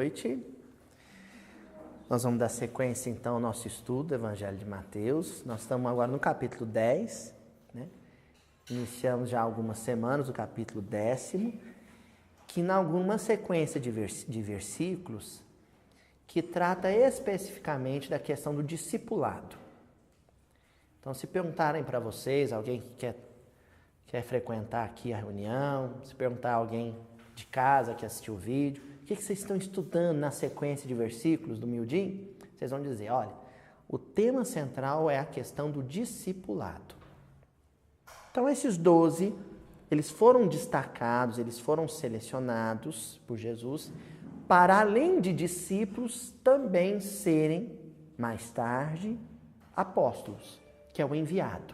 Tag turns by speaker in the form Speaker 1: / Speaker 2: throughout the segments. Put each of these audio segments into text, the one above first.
Speaker 1: noite. Nós vamos dar sequência, então, ao nosso estudo do Evangelho de Mateus. Nós estamos agora no capítulo 10, né? Iniciamos já algumas semanas o capítulo 10º, que em alguma sequência de versículos que trata especificamente da questão do discipulado. Então, se perguntarem para vocês, alguém que quer frequentar aqui a reunião, se perguntar a alguém de casa que assistiu o vídeo, o que vocês estão estudando na sequência de versículos do miudinho? Vocês vão dizer, olha, o tema central é a questão do discipulado. Então, esses 12, eles foram destacados, eles foram selecionados por Jesus para, além de discípulos, também serem, mais tarde, apóstolos, que é o enviado.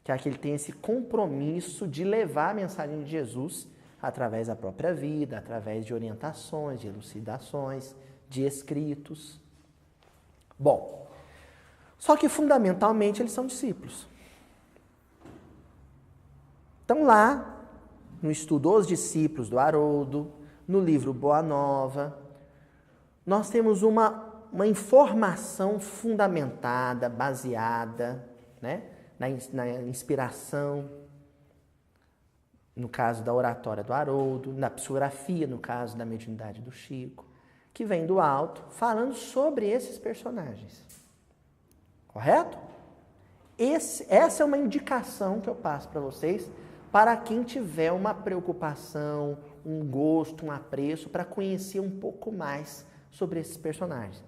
Speaker 1: Que é aquele que tem esse compromisso de levar a mensagem de Jesus através da própria vida, através de orientações, de elucidações, de escritos. Bom, só que fundamentalmente eles são discípulos. Então lá, no estudo Os Discípulos do Haroldo, no livro Boa Nova, nós temos uma informação fundamentada, baseada, né, na inspiração, no caso da oratória do Haroldo, na psicografia, no caso da mediunidade do Chico, que vem do alto, falando sobre esses personagens. Correto? Essa é uma indicação que eu passo para vocês, para quem tiver uma preocupação, um gosto, um apreço, para conhecer um pouco mais sobre esses personagens.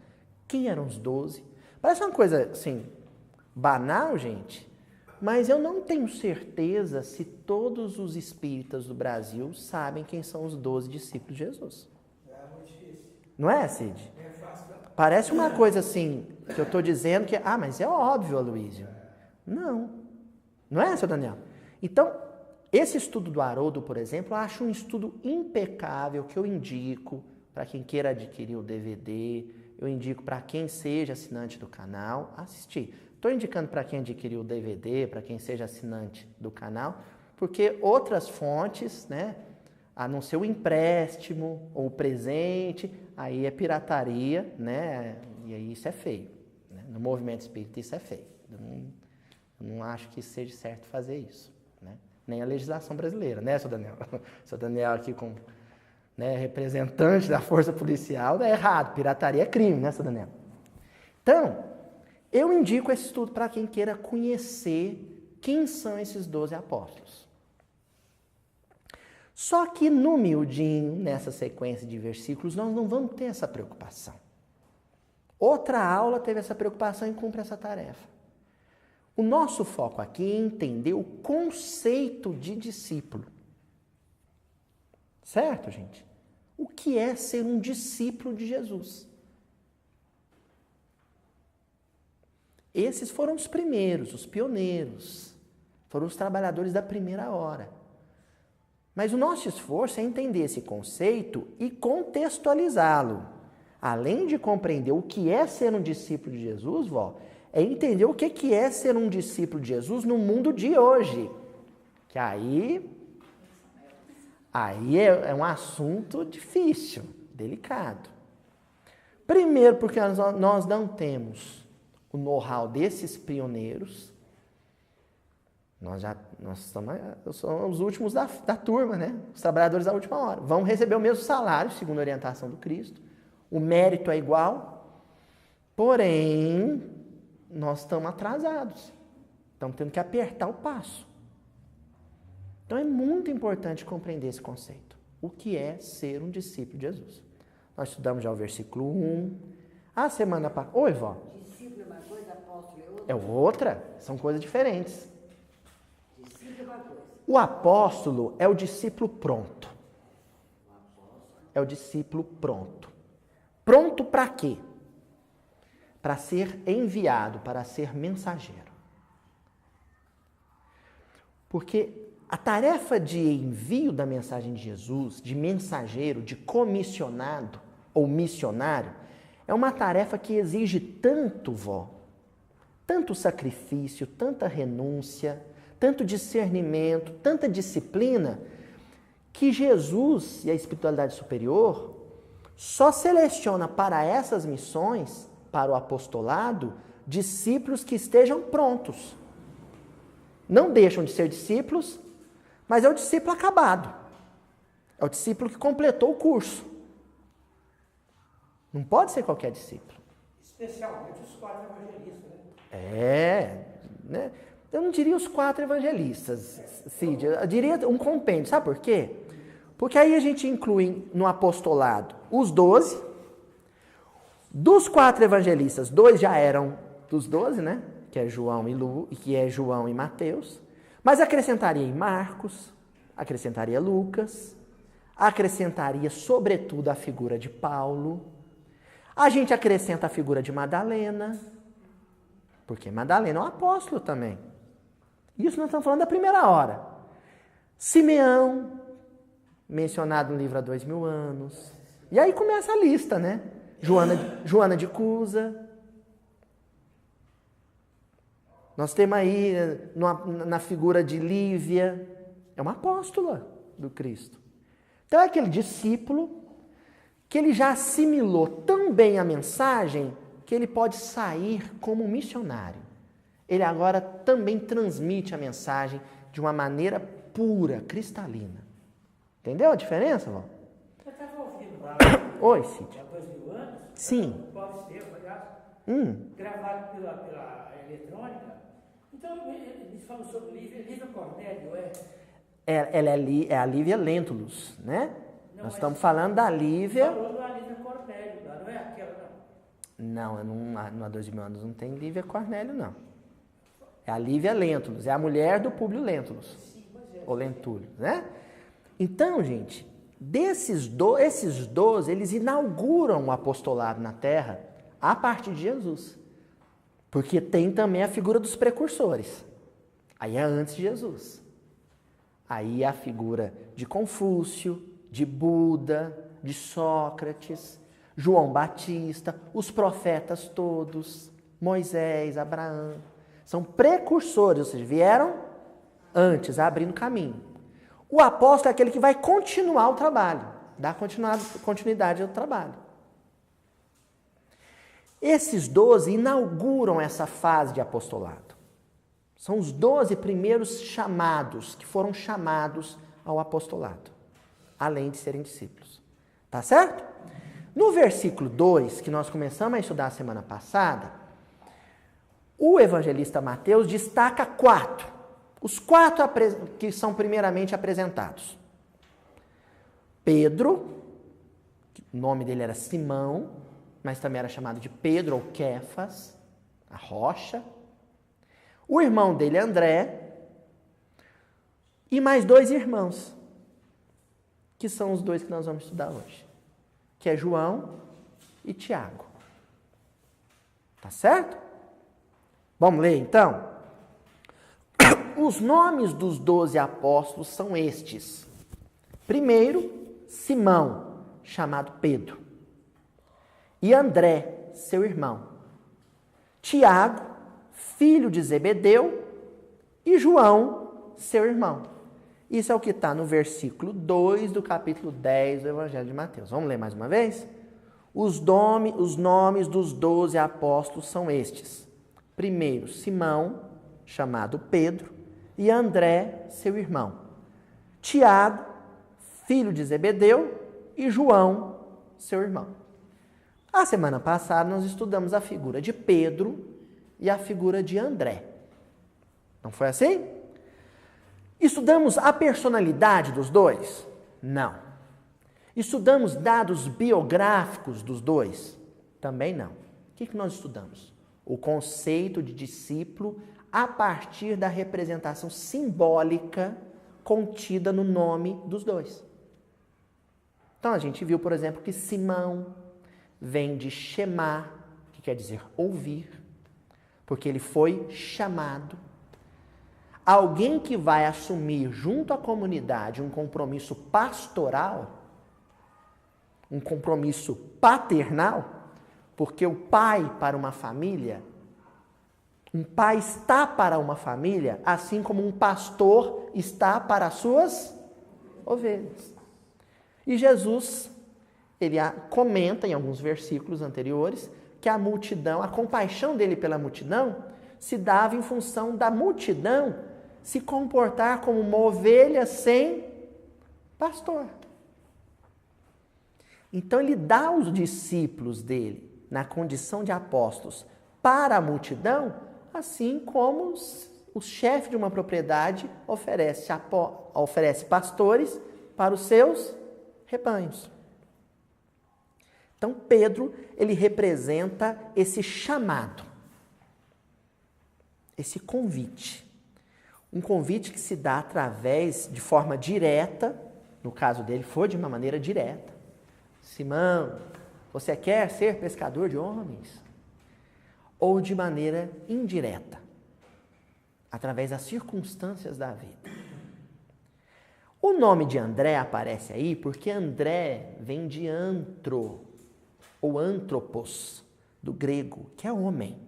Speaker 1: Quem eram os 12? Parece uma coisa, assim, banal, gente, mas eu não tenho certeza se todos os espíritas do Brasil sabem quem são os 12 discípulos de Jesus.
Speaker 2: É muito difícil.
Speaker 1: Não é, Cid?
Speaker 2: É fácil.
Speaker 1: Parece uma coisa assim, que eu estou dizendo que, mas é óbvio, Aloísio. Não é, seu Daniel? Então, esse estudo do Haroldo, por exemplo, eu acho um estudo impecável que eu indico para quem queira adquirir o DVD, eu indico para quem seja assinante do canal assistir. Estou indicando para quem adquiriu o DVD, para quem seja assinante do canal, porque outras fontes, né, a não ser o empréstimo ou o presente, aí é pirataria, né, e aí isso é feio. Né? No movimento espírita isso é feio. Eu não acho que seja certo fazer isso. Né? Nem a legislação brasileira, né, seu Daniel? Seu Daniel aqui com, né, representante da força policial, é errado, pirataria é crime, né, seu Daniel? Então, eu indico esse estudo para quem queira conhecer quem são esses 12 apóstolos. Só que no miudinho, nessa sequência de versículos, nós não vamos ter essa preocupação. Outra aula teve essa preocupação e cumpre essa tarefa. O nosso foco aqui é entender o conceito de discípulo. Certo, gente? O que é ser um discípulo de Jesus? Esses foram os primeiros, os pioneiros. Foram os trabalhadores da primeira hora. Mas o nosso esforço é entender esse conceito e contextualizá-lo. Além de compreender o que é ser um discípulo de Jesus, é entender o que é ser um discípulo de Jesus no mundo de hoje. Que aí é um assunto difícil, delicado. Primeiro, porque nós não temos o know-how desses pioneiros. Nós somos os últimos da turma, né? Os trabalhadores da última hora. Vão receber o mesmo salário, segundo a orientação do Cristo. O mérito é igual, porém, nós estamos atrasados. Estamos tendo que apertar o passo. Então, é muito importante compreender esse conceito. O que é ser um discípulo de Jesus? Nós estudamos já o versículo 1. A semana passada... Oi, vó.
Speaker 2: Discípulo é uma coisa, apóstolo é outra.
Speaker 1: É outra? São coisas diferentes.
Speaker 2: Discípulo é uma coisa.
Speaker 1: O apóstolo é o discípulo pronto. É o discípulo pronto. Pronto para quê? Para ser enviado, para ser mensageiro. Porque a tarefa de envio da mensagem de Jesus, de mensageiro, de comissionado ou missionário, é uma tarefa que exige tanto, tanto sacrifício, tanta renúncia, tanto discernimento, tanta disciplina, que Jesus e a espiritualidade superior só seleciona para essas missões, para o apostolado, discípulos que estejam prontos. Não deixam de ser discípulos, mas é o discípulo acabado. É o discípulo que completou o curso. Não pode ser qualquer discípulo.
Speaker 3: Especialmente os 4 evangelistas,
Speaker 1: né? Eu não diria os 4 evangelistas, Cid. Eu diria um compêndio. Sabe por quê? Porque aí a gente inclui no apostolado os 12. Dos 4 evangelistas, 2 já eram dos 12, né? Que é João e Mateus. Mas acrescentaria em Marcos, acrescentaria Lucas, acrescentaria sobretudo a figura de Paulo. A gente acrescenta a figura de Madalena, porque Madalena é um apóstolo também. Isso nós estamos falando da primeira hora. Simeão, mencionado no livro há 2000 anos. E aí começa a lista, né? Joana de Cusa. Nós temos aí na figura de Lívia, é uma apóstola do Cristo. Então é aquele discípulo que ele já assimilou tão bem a mensagem que ele pode sair como missionário. Ele agora também transmite a mensagem de uma maneira pura, cristalina. Entendeu a diferença, Val?
Speaker 3: Eu estava ouvindo lá.
Speaker 1: Oi, Cid.
Speaker 3: Há 2000 anos?
Speaker 1: Sim.
Speaker 3: Paulo Estevam, aliás, gravado pela eletrônica. Então, eles falam sobre Lívia Cornélio,
Speaker 1: Ela é a Lívia Lentulus, né?
Speaker 3: Não,
Speaker 1: nós estamos falando da Lívia...
Speaker 3: Falou da Lívia Cornélio, não é aquela, não?
Speaker 1: Não, há 2000 anos não tem Lívia Cornélio, não. É a Lívia Lentulus, é a mulher do Públio Lentulus.
Speaker 3: Sim, mas é.
Speaker 1: Ou Lentulus, né? Então, gente, esses 12, eles inauguram o apostolado na Terra a partir de Jesus. Porque tem também a figura dos precursores. Aí é antes de Jesus. Aí é a figura de Confúcio, de Buda, de Sócrates, João Batista, os profetas todos, Moisés, Abraão. São precursores, ou seja, vieram antes, abrindo caminho. O apóstolo é aquele que vai continuar o trabalho, dar continuidade ao trabalho. Esses 12 inauguram essa fase de apostolado. São os 12 primeiros chamados, que foram chamados ao apostolado, além de serem discípulos. Tá certo? No versículo 2, que nós começamos a estudar a semana passada, o evangelista Mateus destaca 4. Os 4 que são primeiramente apresentados. Pedro, o nome dele era Simão, mas também era chamado de Pedro ou Quefas, a rocha. O irmão dele, André, e mais 2 irmãos, que são os 2 que nós vamos estudar hoje, que é João e Tiago. Tá certo? Vamos ler então? Os nomes dos 12 apóstolos são estes. Primeiro, Simão, chamado Pedro. E André, seu irmão. Tiago, filho de Zebedeu. E João, seu irmão. Isso é o que está no versículo 2 do capítulo 10 do Evangelho de Mateus. Vamos ler mais uma vez? Os nomes dos 12 apóstolos são estes. Primeiro, Simão, chamado Pedro. E André, seu irmão. Tiago, filho de Zebedeu. E João, seu irmão. A semana passada nós estudamos a figura de Pedro e a figura de André. Não foi assim? Estudamos a personalidade dos dois? Não. Estudamos dados biográficos dos dois? Também não. O que nós estudamos? O conceito de discípulo a partir da representação simbólica contida no nome dos dois. Então a gente viu, por exemplo, que Simão vem de Shema, que quer dizer ouvir, porque ele foi chamado. Alguém que vai assumir junto à comunidade um compromisso pastoral, um compromisso paternal, porque o pai para uma família, um pai está para uma família, assim como um pastor está para as suas ovelhas. E Jesus, ele comenta em alguns versículos anteriores que a multidão, a compaixão dele pela multidão, se dava em função da multidão se comportar como uma ovelha sem pastor. Então ele dá os discípulos dele na condição de apóstolos para a multidão, assim como o chefe de uma propriedade oferece pastores para os seus rebanhos. Então Pedro, ele representa esse chamado, esse convite. Um convite que se dá de forma direta, no caso dele foi de uma maneira direta. Simão, você quer ser pescador de homens? Ou de maneira indireta, através das circunstâncias da vida. O nome de André aparece aí porque André vem de antro, ou antropos, do grego, que é homem.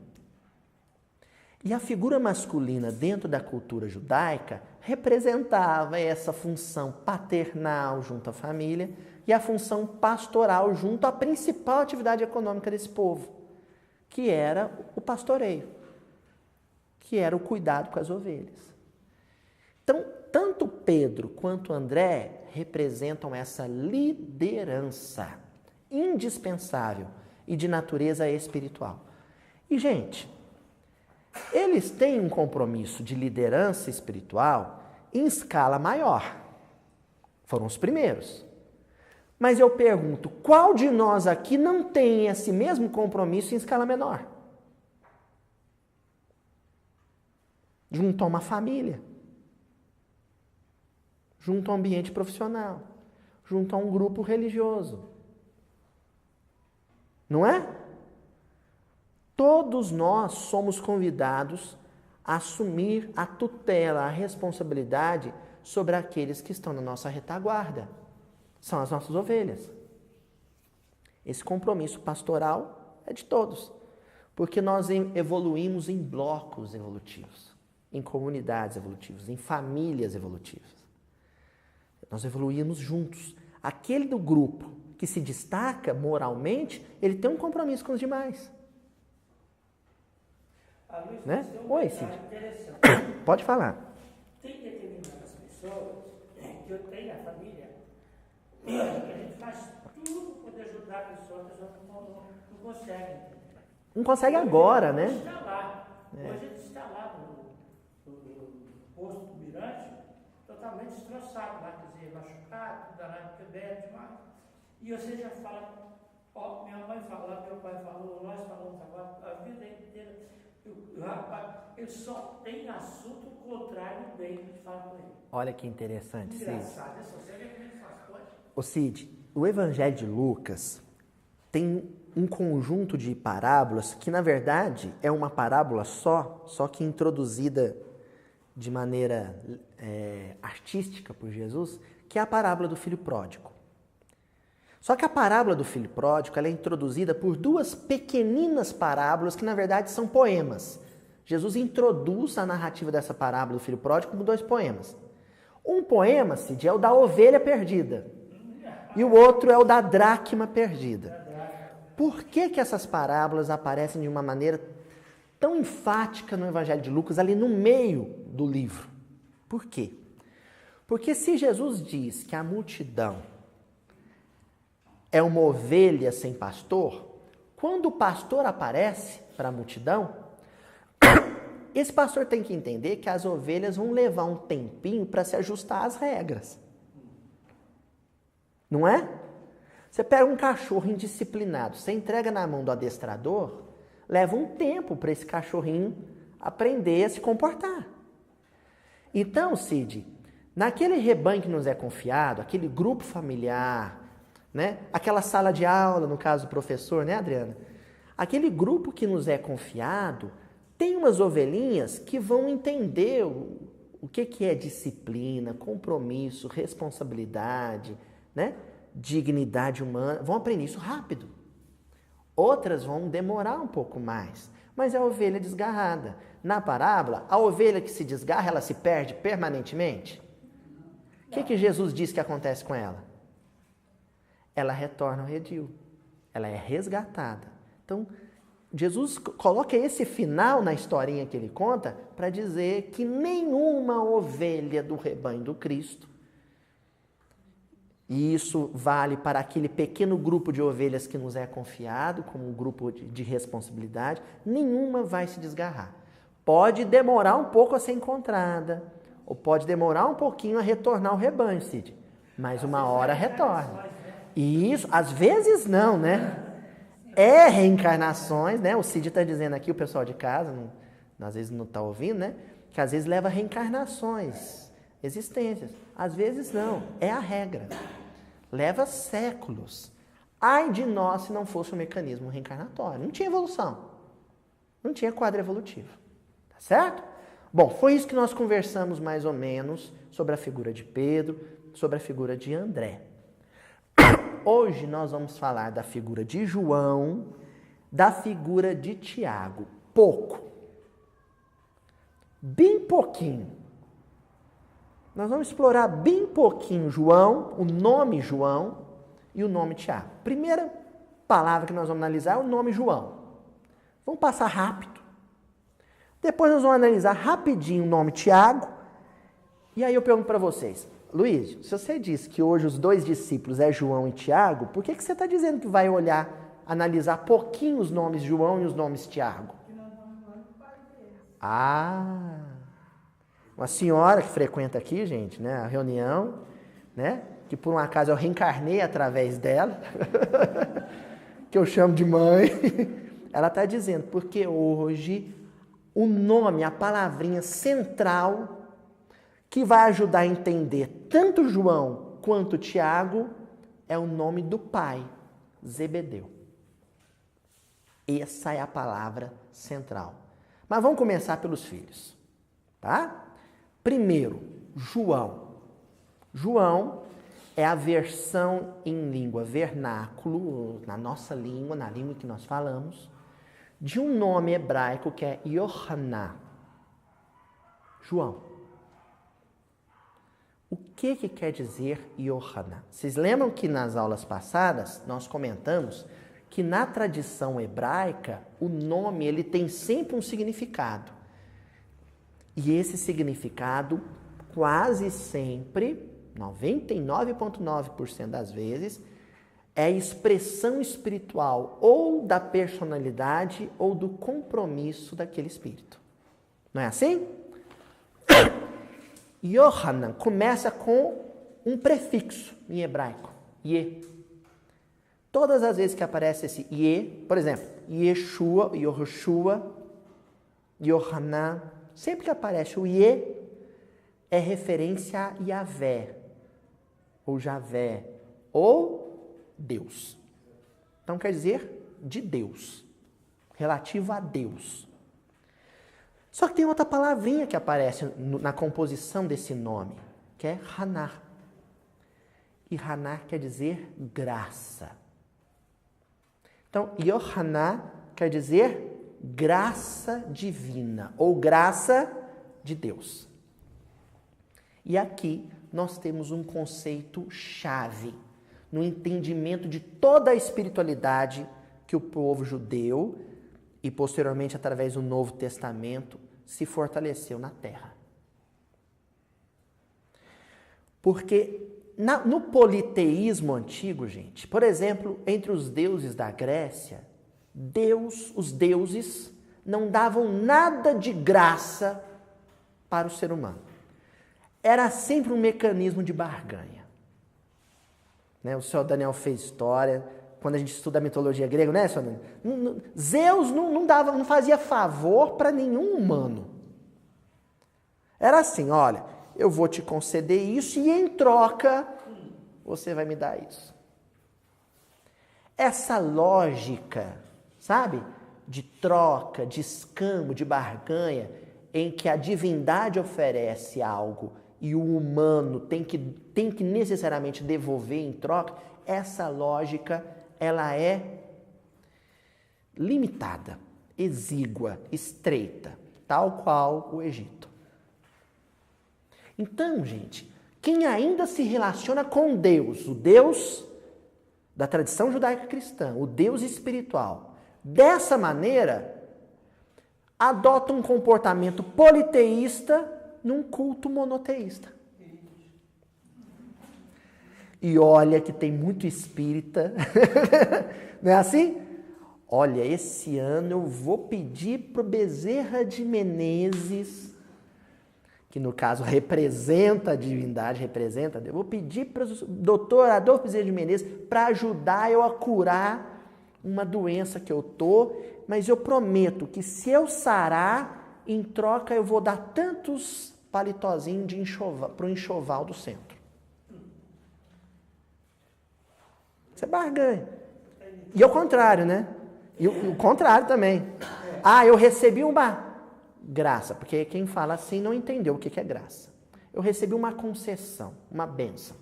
Speaker 1: E a figura masculina dentro da cultura judaica representava essa função paternal junto à família e a função pastoral junto à principal atividade econômica desse povo, que era o pastoreio, que era o cuidado com as ovelhas. Então, tanto Pedro quanto André representam essa liderança indispensável e de natureza espiritual. E, gente, eles têm um compromisso de liderança espiritual em escala maior. Foram os primeiros. Mas eu pergunto, qual de nós aqui não tem esse mesmo compromisso em escala menor? Junto a uma família, junto a um ambiente profissional, junto a um grupo religioso. Não é? Todos nós somos convidados a assumir a tutela, a responsabilidade sobre aqueles que estão na nossa retaguarda. São as nossas ovelhas. Esse compromisso pastoral é de todos, porque nós evoluímos em blocos evolutivos, em comunidades evolutivas, em famílias evolutivas. Nós evoluímos juntos. Aquele do grupo que se destaca moralmente, ele tem um compromisso com os demais.
Speaker 3: Luiz,
Speaker 1: Né? Oi, Cid.
Speaker 3: Interessante.
Speaker 1: Pode falar.
Speaker 3: Tem determinadas pessoas que eu tenho na família que a gente faz tudo para poder ajudar a pessoa não consegue.
Speaker 1: Não consegue agora, né?
Speaker 3: Hoje está lá. Hoje a gente está lá no posto do Mirante, totalmente destroçado lá, quer dizer, machucado, danado, quebrado demais. E você já fala, minha mãe falou, meu pai falou, nós falamos agora, a vida inteira. Rapaz, ele só tem assunto contrário dele que fala com ele.
Speaker 1: Olha que interessante, Cid.
Speaker 3: Engraçado, você vê como ele faz coisas.
Speaker 1: Ô Cid, o Evangelho de Lucas tem um conjunto de parábolas que, na verdade, é uma parábola só que introduzida de maneira artística por Jesus, que é a parábola do filho pródigo. Só que a parábola do filho pródigo ela é introduzida por duas pequeninas parábolas que, na verdade, são poemas. Jesus introduz a narrativa dessa parábola do filho pródigo como dois poemas. Um poema, Cid, é o da ovelha perdida e o outro é o da dracma perdida. Por que essas parábolas aparecem de uma maneira tão enfática no Evangelho de Lucas, ali no meio do livro? Por quê? Porque se Jesus diz que a multidão é uma ovelha sem pastor, quando o pastor aparece para a multidão, esse pastor tem que entender que as ovelhas vão levar um tempinho para se ajustar às regras. Não é? Você pega um cachorro indisciplinado, você entrega na mão do adestrador, leva um tempo para esse cachorrinho aprender a se comportar. Então, Cid, naquele rebanho que nos é confiado, aquele grupo familiar, né? Aquela sala de aula, no caso do professor, né, Adriana? Aquele grupo que nos é confiado, tem umas ovelhinhas que vão entender o que é disciplina, compromisso, responsabilidade, né? Dignidade humana, vão aprender isso rápido. Outras vão demorar um pouco mais, mas é a ovelha desgarrada. Na parábola, a ovelha que se desgarra, ela se perde permanentemente? O que Jesus diz que acontece com ela? ela retorna ao redil. Ela é resgatada. Então, Jesus coloca esse final na historinha que ele conta para dizer que nenhuma ovelha do rebanho do Cristo, e isso vale para aquele pequeno grupo de ovelhas que nos é confiado, como um grupo de responsabilidade, nenhuma vai se desgarrar. Pode demorar um pouco a ser encontrada, ou pode demorar um pouquinho a retornar ao rebanho, Cid, mas uma hora retorna. E isso, às vezes não, né? É reencarnações, né? O Cid está dizendo aqui, o pessoal de casa, às vezes não está ouvindo, né? Que às vezes leva reencarnações, existências. Às vezes não, é a regra. Leva séculos. Ai de nós se não fosse um mecanismo reencarnatório. Não tinha evolução. Não tinha quadro evolutivo. Tá certo? Bom, foi isso que nós conversamos mais ou menos sobre a figura de Pedro, sobre a figura de André. Hoje nós vamos falar da figura de João, da figura de Tiago. Pouco. Bem pouquinho. Nós vamos explorar bem pouquinho João, o nome João e o nome Tiago. Primeira palavra que nós vamos analisar é o nome João. Vamos passar rápido. Depois nós vamos analisar rapidinho o nome Tiago. E aí eu pergunto para vocês, Luiz, se você disse que hoje os dois discípulos é João e Tiago, por que você está dizendo que vai analisar pouquinho os nomes João e os nomes Tiago? Ah, uma senhora que frequenta aqui, gente, né, a reunião, né, que por um acaso eu reencarnei através dela, que eu chamo de mãe, ela está dizendo, porque hoje o nome, a palavrinha central que vai ajudar a entender tanto João quanto Tiago é o nome do pai, Zebedeu. Essa é a palavra central. Mas vamos começar pelos filhos, tá? Primeiro, João. João é a versão em língua vernáculo, na nossa língua, na língua que nós falamos, de um nome hebraico que é Yohaná. João. O que quer dizer Yohaná? Vocês lembram que nas aulas passadas nós comentamos que na tradição hebraica o nome ele tem sempre um significado. E esse significado quase sempre, 99,9% das vezes, é a expressão espiritual ou da personalidade ou do compromisso daquele espírito. Não é assim? Yohanan começa com um prefixo em hebraico, Ye. Todas as vezes que aparece esse Ye, por exemplo, Yeshua, Yehoshua, Yohanan, sempre que aparece o Ye, é referência a Yahvé, ou Javé, ou Deus. Então quer dizer de Deus, relativo a Deus. Só que tem outra palavrinha que aparece na composição desse nome, que é Haná. E Haná quer dizer graça. Então, Yohaná quer dizer graça divina, ou graça de Deus. E aqui nós temos um conceito chave no entendimento de toda a espiritualidade que o povo judeu e posteriormente através do Novo Testamento se fortaleceu na terra. Porque no politeísmo antigo, gente, por exemplo, entre os deuses da Grécia, os deuses não davam nada de graça para o ser humano. Era sempre um mecanismo de barganha. Né? O senhor Daniel fez história, quando a gente estuda a mitologia grega, né, senhor Daniel? Zeus não fazia favor para nenhum humano. Era assim, olha, eu vou te conceder isso e em troca você vai me dar isso. Essa lógica, sabe, de troca, de escambo, de barganha, em que a divindade oferece algo e o humano tem que necessariamente devolver em troca, essa lógica, ela é limitada, exígua, estreita, tal qual o Egito. Então, gente, quem ainda se relaciona com Deus, o Deus da tradição judaica cristã, o Deus espiritual, dessa maneira, adota um comportamento politeísta num culto monoteísta. E olha que tem muito espírita, não é assim? Olha, esse ano eu vou pedir para o Bezerra de Menezes, que no caso representa a divindade, representa Deus, eu vou pedir para o doutor Adolfo Bezerra de Menezes para ajudar eu a curar uma doença que eu tô, mas eu prometo que se eu sarar, em troca eu vou dar tantos palitozinhos de enxoval, para o enxoval do centro. Isso é barganha. E ao contrário, né? E o contrário também. Ah, eu recebi uma graça, porque quem fala assim não entendeu o que é graça. Eu recebi uma concessão, uma bênção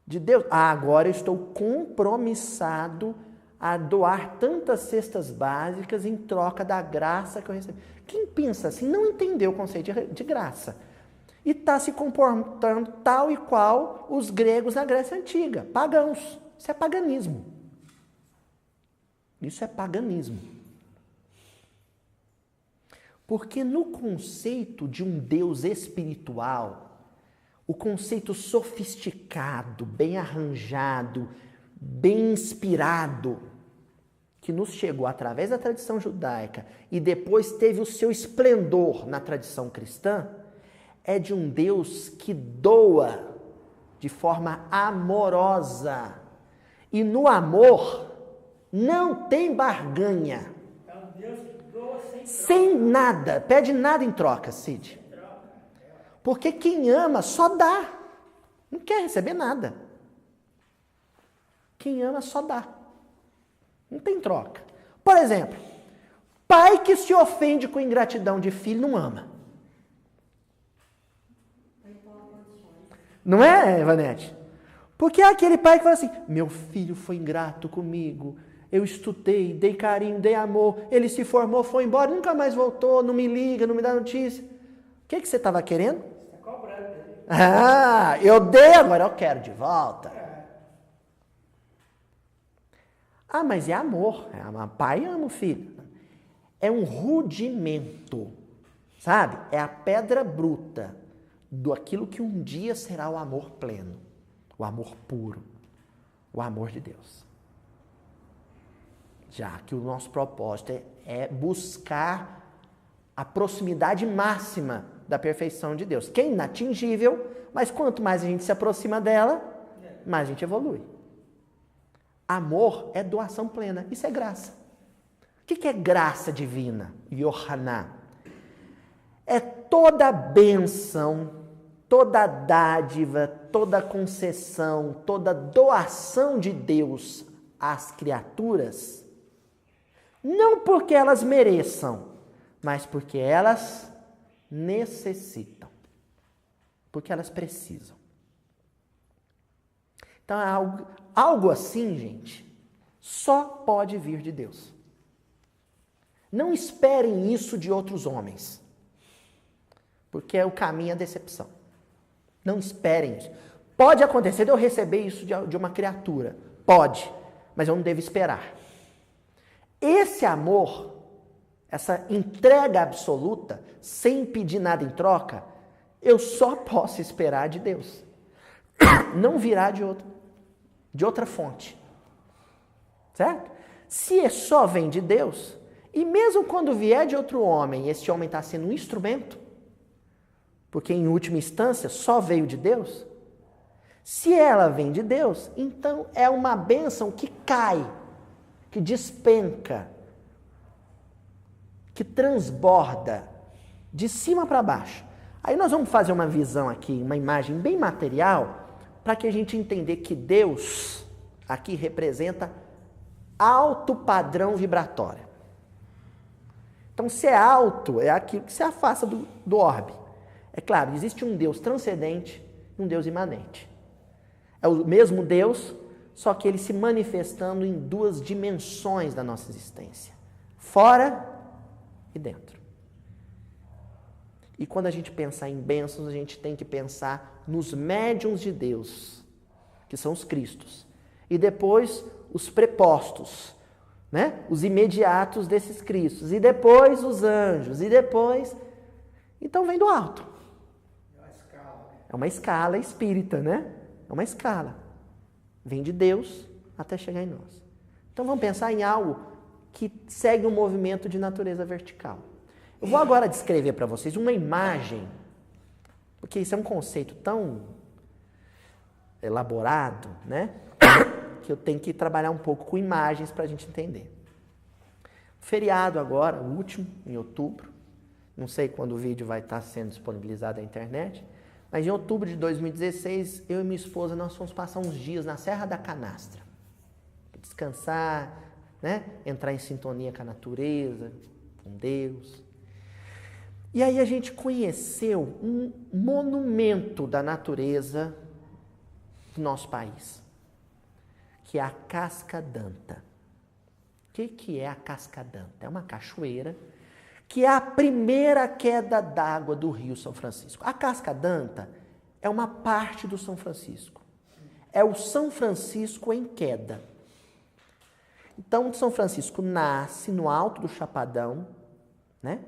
Speaker 1: de Deus. Ah, agora eu estou compromissado a doar tantas cestas básicas em troca da graça que eu recebi. Quem pensa assim não entendeu o conceito de graça. E está se comportando tal e qual os gregos na Grécia Antiga, pagãos. Isso é paganismo. Isso é paganismo. Porque no conceito de um Deus espiritual, o conceito sofisticado, bem arranjado, bem inspirado, que nos chegou através da tradição judaica e depois teve o seu esplendor na tradição cristã, é de um Deus que doa de forma amorosa. E no amor não tem barganha.
Speaker 3: É um Deus que doa
Speaker 1: sem nada, pede nada em troca, Cid. Porque quem ama só dá, não quer receber nada. Quem ama só dá, não tem troca. Por exemplo, pai que se ofende com ingratidão de filho não ama. Não é, Ivanete? Porque é aquele pai que fala assim, meu filho foi ingrato comigo, eu estudei, dei carinho, dei amor, ele se formou, foi embora, nunca mais voltou, não me liga, não me dá notícia. O que você estava querendo?
Speaker 3: Você está cobrando dele.
Speaker 1: Ah, eu dei, agora eu quero de volta. Ah, mas é amor, pai ama o filho. É um rudimento, sabe? É a pedra bruta do aquilo que um dia será o amor pleno. O amor puro, o amor de Deus. Já que o nosso propósito é buscar a proximidade máxima da perfeição de Deus, que é inatingível, mas quanto mais a gente se aproxima dela, mais a gente evolui. Amor é doação plena, isso é graça. O que é graça divina? Yohaná. É toda bênção, toda dádiva, toda concessão, toda doação de Deus às criaturas, não porque elas mereçam, mas porque elas necessitam, porque elas precisam. Então, algo assim, gente, só pode vir de Deus. Não esperem isso de outros homens, porque o caminho é a decepção. Não esperem isso. Pode acontecer de eu receber isso de uma criatura. Pode, mas eu não devo esperar. Esse amor, essa entrega absoluta, sem pedir nada em troca, eu só posso esperar de Deus. Não virá de outra fonte. Certo? Se só vem de Deus, e mesmo quando vier de outro homem, esse homem está sendo um instrumento, porque em última instância só veio de Deus. Se ela vem de Deus, então é uma bênção que cai, que despenca, que transborda de cima para baixo. Aí nós vamos fazer uma visão aqui, uma imagem bem material, para que a gente entender que Deus aqui representa alto padrão vibratório. Então, se é alto, é aquilo que se afasta do orbe. É claro, existe um Deus transcendente e um Deus imanente. É o mesmo Deus, só que ele se manifestando em duas dimensões da nossa existência. Fora e dentro. E quando a gente pensar em bênçãos, a gente tem que pensar nos médiuns de Deus, que são os Cristos, E depois os prepostos, né? Os imediatos desses Cristos. E depois os anjos. E depois... Então vem do alto. É uma escala espírita, né? É uma escala. Vem de Deus até chegar em nós. Então vamos pensar em algo que segue um movimento de natureza vertical. Eu vou agora descrever para vocês uma imagem, porque isso é um conceito tão elaborado, né? Que eu tenho que trabalhar um pouco com imagens para a gente entender. Feriado agora, o último, em outubro. Não sei quando o vídeo vai estar sendo disponibilizado na internet. Mas em outubro de 2016, eu e minha esposa, nós fomos passar uns dias na Serra da Canastra. Descansar, né? Entrar em sintonia com a natureza, com Deus. E aí a gente conheceu um monumento da natureza do nosso país, que é a Casca d'Anta. O que é a Casca d'Anta? É uma cachoeira que é a primeira queda d'água do Rio São Francisco. A Casca d'Anta é uma parte do São Francisco. É o São Francisco em queda. Então, o São Francisco nasce no alto do Chapadão, né?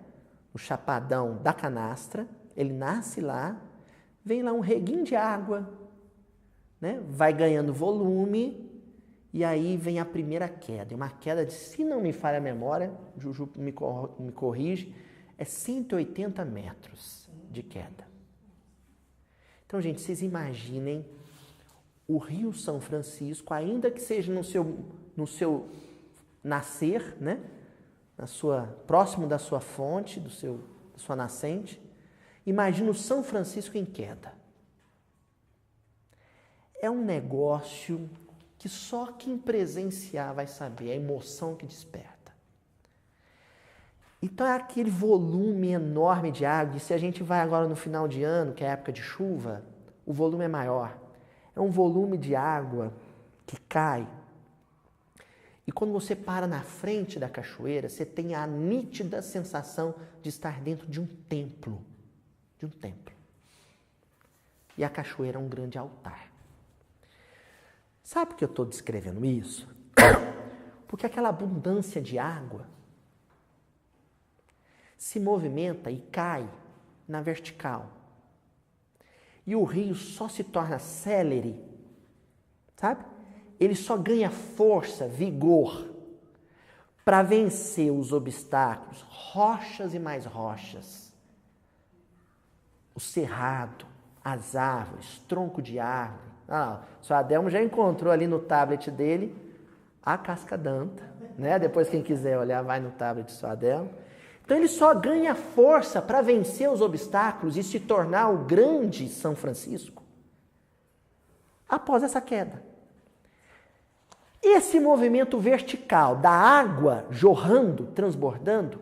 Speaker 1: O Chapadão da Canastra. Ele nasce lá, vem lá um reguinho de água, né? Vai ganhando volume. E aí vem a primeira queda. É uma queda de, se não me falha a memória, Juju me corrige, é 180 metros de queda. Então, gente, vocês imaginem o Rio São Francisco, ainda que seja no seu nascer, né? Próximo da sua fonte, da sua nascente. Imagina o São Francisco em queda. É um negócio que só quem presenciar vai saber a emoção que desperta. Então é aquele volume enorme de água, e se a gente vai agora no final de ano, que é a época de chuva, o volume é maior. É um volume de água que cai. E quando você para na frente da cachoeira, você tem a nítida sensação de estar dentro de um templo. De um templo. E a cachoeira é um grande altar. Sabe por que eu estou descrevendo isso? Porque aquela abundância de água se movimenta e cai na vertical. E o rio só se torna célere, sabe? Ele só ganha força, vigor, para vencer os obstáculos, rochas e mais rochas. O cerrado, as árvores, tronco de árvore. O seu Adelmo já encontrou ali no tablet dele a Casca d'Anta, né? Depois quem quiser olhar vai no tablet do seu Adelmo. Então ele só ganha força para vencer os obstáculos e se tornar o grande São Francisco após essa queda. Esse movimento vertical da água jorrando, transbordando,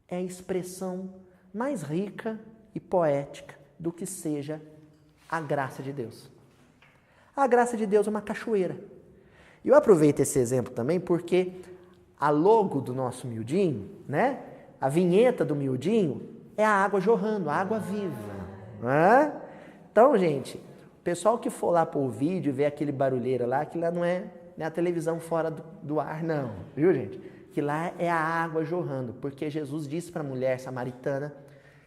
Speaker 1: é a expressão mais rica e poética do que seja a graça de Deus. A graça de Deus é uma cachoeira. E eu aproveito esse exemplo também porque a logo do nosso miudinho, né? A vinheta do miudinho é a água jorrando, a água viva. Né? Então, gente, o pessoal que for lá para o vídeo e ver aquele barulheiro lá, aquilo lá não é a televisão fora do ar, não. Viu, gente? Que lá é a água jorrando, porque Jesus disse para a mulher samaritana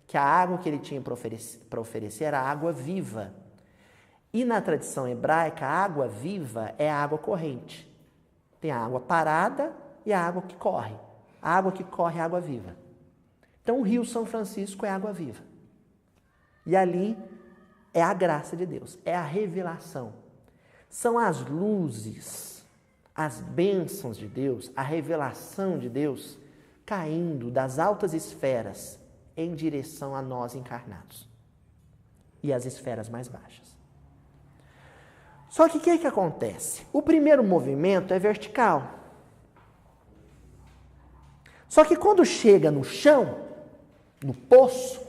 Speaker 1: que a água que ele tinha para oferecer era água viva. E na tradição hebraica, a água viva é a água corrente. Tem a água parada e a água que corre. A água que corre é a água viva. Então, o Rio São Francisco é água viva. E ali é a graça de Deus, é a revelação. São as luzes, as bênçãos de Deus, a revelação de Deus caindo das altas esferas em direção a nós encarnados. E as esferas mais baixas. Só que o que acontece? O primeiro movimento é vertical. Só que quando chega no chão, no poço,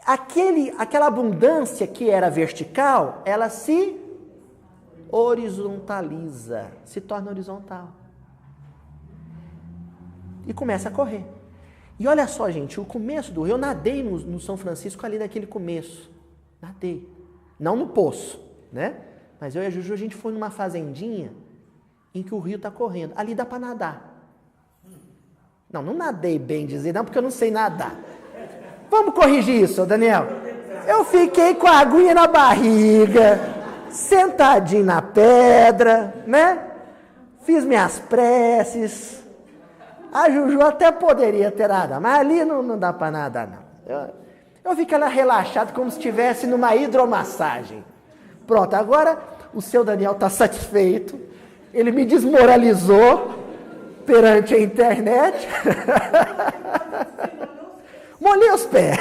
Speaker 1: aquela abundância que era vertical, ela se horizontaliza, se torna horizontal. E começa a correr. E olha só, gente, o começo do rio, eu nadei no São Francisco ali naquele começo. Nadei. Não no poço, né? Mas eu e a Juju, a gente foi numa fazendinha em que o rio está correndo. Ali dá para nadar. Não nadei bem dizer, não, porque eu não sei nadar. Vamos corrigir isso, Daniel. Eu fiquei com a aguinha na barriga, sentadinho na pedra, né? Fiz minhas preces. A Juju até poderia ter nadado, mas ali não dá para nadar, não. Eu fiquei lá relaxado, como se estivesse numa hidromassagem. Pronto, agora o seu Daniel está satisfeito. Ele me desmoralizou perante a internet. Molhei os pés.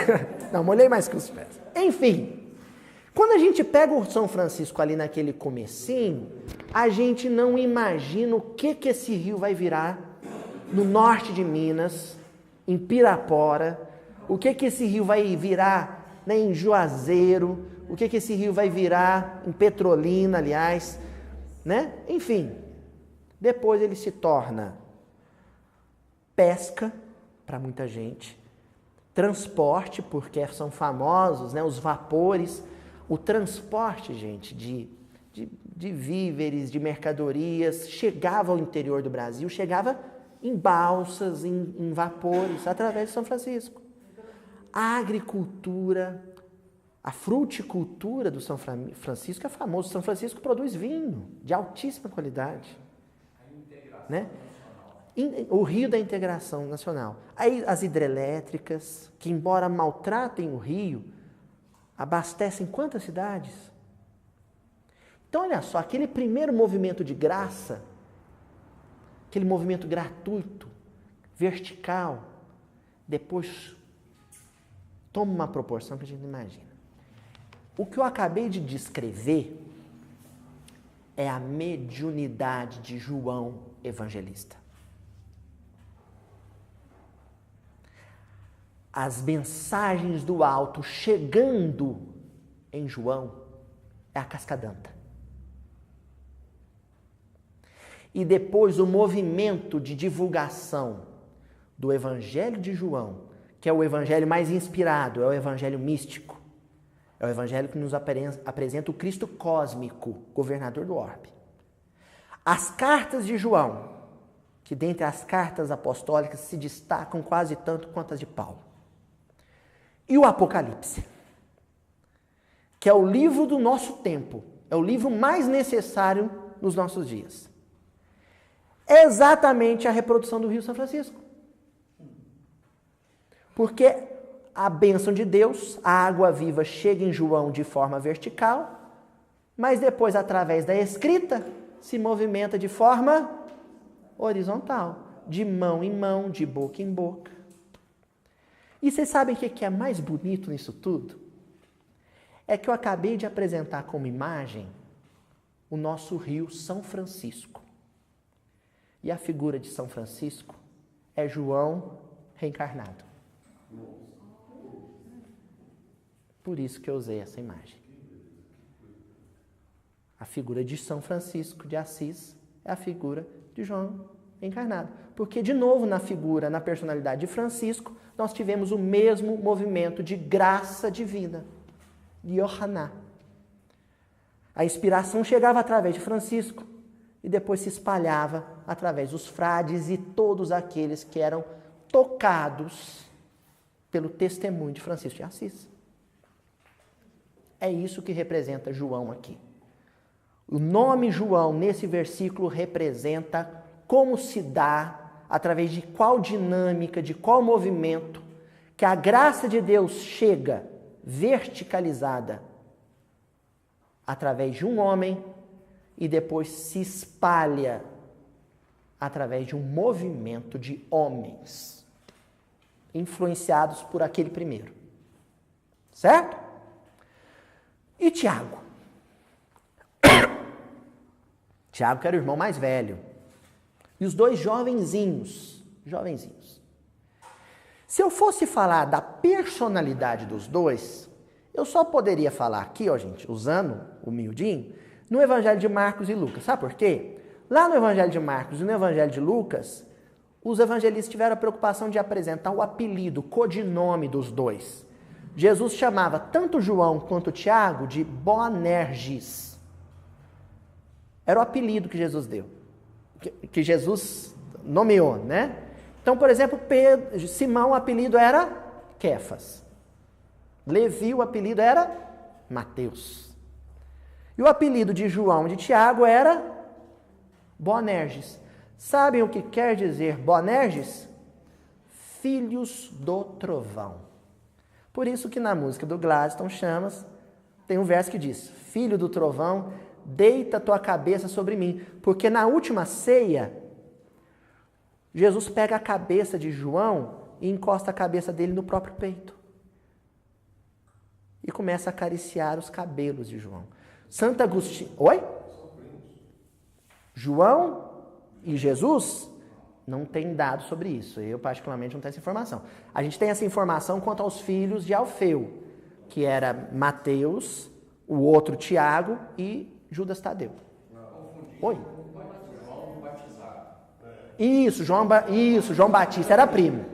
Speaker 1: Não, molhei mais que os pés. Enfim, quando a gente pega o São Francisco ali naquele comecinho, a gente não imagina o que esse rio vai virar no norte de Minas, em Pirapora, o que esse rio vai virar, né, em Juazeiro, o que esse rio vai virar em Petrolina, aliás, né? Enfim, depois ele se torna pesca para muita gente, transporte, porque são famosos, né, os vapores, o transporte, gente, de víveres, de mercadorias, chegava ao interior do Brasil, chegava em balsas, em vapores, através de São Francisco. A agricultura, a fruticultura do São Francisco é famoso. São Francisco produz vinho de altíssima qualidade. Né? O rio da integração nacional. Aí as hidrelétricas, que embora maltratem o rio, abastecem quantas cidades? Então olha só, aquele primeiro movimento de graça, aquele movimento gratuito, vertical, depois toma uma proporção que a gente não imagina. O que eu acabei de descrever é a mediunidade de João Evangelista. As mensagens do alto chegando em João é a cascadanta. E depois o movimento de divulgação do Evangelho de João, que é o evangelho mais inspirado, é o evangelho místico. É o evangelho que nos apresenta o Cristo cósmico, governador do orbe. As cartas de João, que dentre as cartas apostólicas se destacam quase tanto quanto as de Paulo. E o Apocalipse, que é o livro do nosso tempo, é o livro mais necessário nos nossos dias. É exatamente a reprodução do Rio São Francisco. Porque a bênção de Deus, a água viva, chega em João de forma vertical, mas depois, através da escrita, se movimenta de forma horizontal, de mão em mão, de boca em boca. E vocês sabem o que é mais bonito nisso tudo? É que eu acabei de apresentar como imagem o nosso rio São Francisco. E a figura de São Francisco é João reencarnado. Por isso que eu usei essa imagem. A figura de São Francisco de Assis é a figura de João encarnado. Porque, de novo, na figura, na personalidade de Francisco, nós tivemos o mesmo movimento de graça divina, de Yohaná. A inspiração chegava através de Francisco e depois se espalhava através dos frades e todos aqueles que eram tocados pelo testemunho de Francisco de Assis. É isso que representa João aqui. O nome João, nesse versículo, representa como se dá, através de qual dinâmica, de qual movimento, que a graça de Deus chega verticalizada através de um homem e depois se espalha através de um movimento de homens, influenciados por aquele primeiro. Certo? E Tiago? Tiago, que era o irmão mais velho. E os dois jovenzinhos. Se eu fosse falar da personalidade dos dois, eu só poderia falar aqui, ó gente, usando o miudinho, no Evangelho de Marcos e Lucas. Sabe por quê? Lá no Evangelho de Marcos e no Evangelho de Lucas, os evangelistas tiveram a preocupação de apresentar o apelido, o codinome dos dois. Jesus chamava tanto João quanto Tiago de Boanerges. Era o apelido que Jesus deu, que Jesus nomeou, né? Então, por exemplo, Simão, o apelido era Quefas. Levi, o apelido era Mateus. E o apelido de João e de Tiago era Boanerges. Sabem o que quer dizer Boanerges? Filhos do trovão. Por isso que na música do Gladstone Chamas, tem um verso que diz: Filho do trovão, deita tua cabeça sobre mim. Porque na última ceia, Jesus pega a cabeça de João e encosta a cabeça dele no próprio peito. E começa a acariciar os cabelos de João. Santo Agostinho... Oi? João e Jesus não tem dado sobre isso. Eu, particularmente, não tenho essa informação. A gente tem essa informação quanto aos filhos de Alfeu, que era Mateus, o outro Tiago e Judas Tadeu. Oi? Isso, João Batista era primo.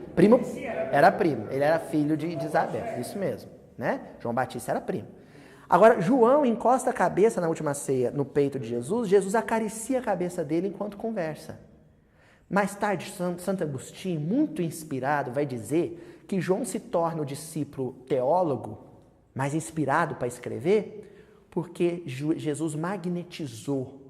Speaker 1: Era primo. Ele era filho de Isabel. Isso mesmo, né? João Batista era primo. Agora, João encosta a cabeça na última ceia no peito de Jesus. Jesus acaricia a cabeça dele enquanto conversa. Mais tarde, Santo Agostinho, muito inspirado, vai dizer que João se torna o discípulo teólogo mais inspirado para escrever porque Jesus magnetizou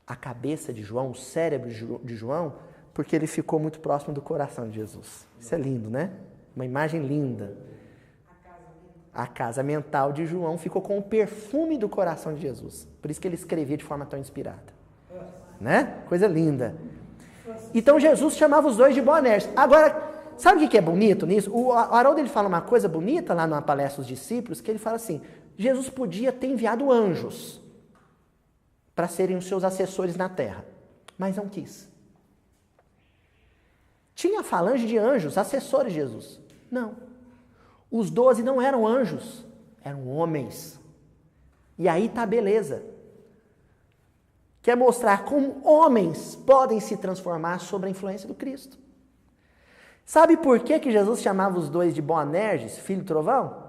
Speaker 1: a cabeça de João, o cérebro de João, porque ele ficou muito próximo do coração de Jesus. Isso é lindo, né? Uma imagem linda. A casa mental de João ficou com o perfume do coração de Jesus. Por isso que ele escrevia de forma tão inspirada. Né? Coisa linda. Então Jesus chamava os dois de Boanerges. Agora, sabe o que é bonito nisso? O Haroldo ele fala uma coisa bonita lá na palestra dos discípulos, que ele fala assim: Jesus podia ter enviado anjos para serem os seus assessores na terra, mas não quis. Tinha falange de anjos, assessores de Jesus. Não. Os 12 não eram anjos, eram homens. E aí tá a beleza. Quer mostrar como homens podem se transformar sob a influência do Cristo. Sabe por que Jesus chamava os dois de Boanerges, filho do trovão?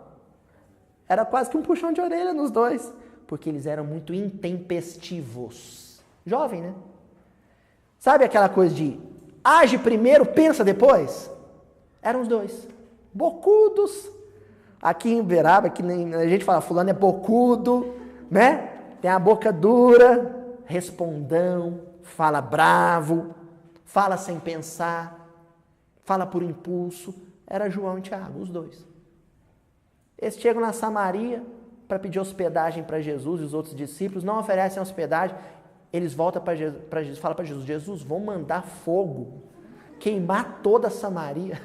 Speaker 1: Era quase que um puxão de orelha nos dois. Porque eles eram muito intempestivos. Jovem, né? Sabe aquela coisa de age primeiro, pensa depois? Eram os dois. Bocudos. Aqui em Uberaba, que nem a gente fala, fulano é bocudo, né? Tem a boca dura, respondão, fala bravo, fala sem pensar, fala por impulso. Era João e Tiago, os dois. Eles chegam na Samaria para pedir hospedagem para Jesus e os outros discípulos, não oferecem hospedagem. Eles voltam para Jesus, falam para Jesus: Jesus, vão mandar fogo, queimar toda a Samaria.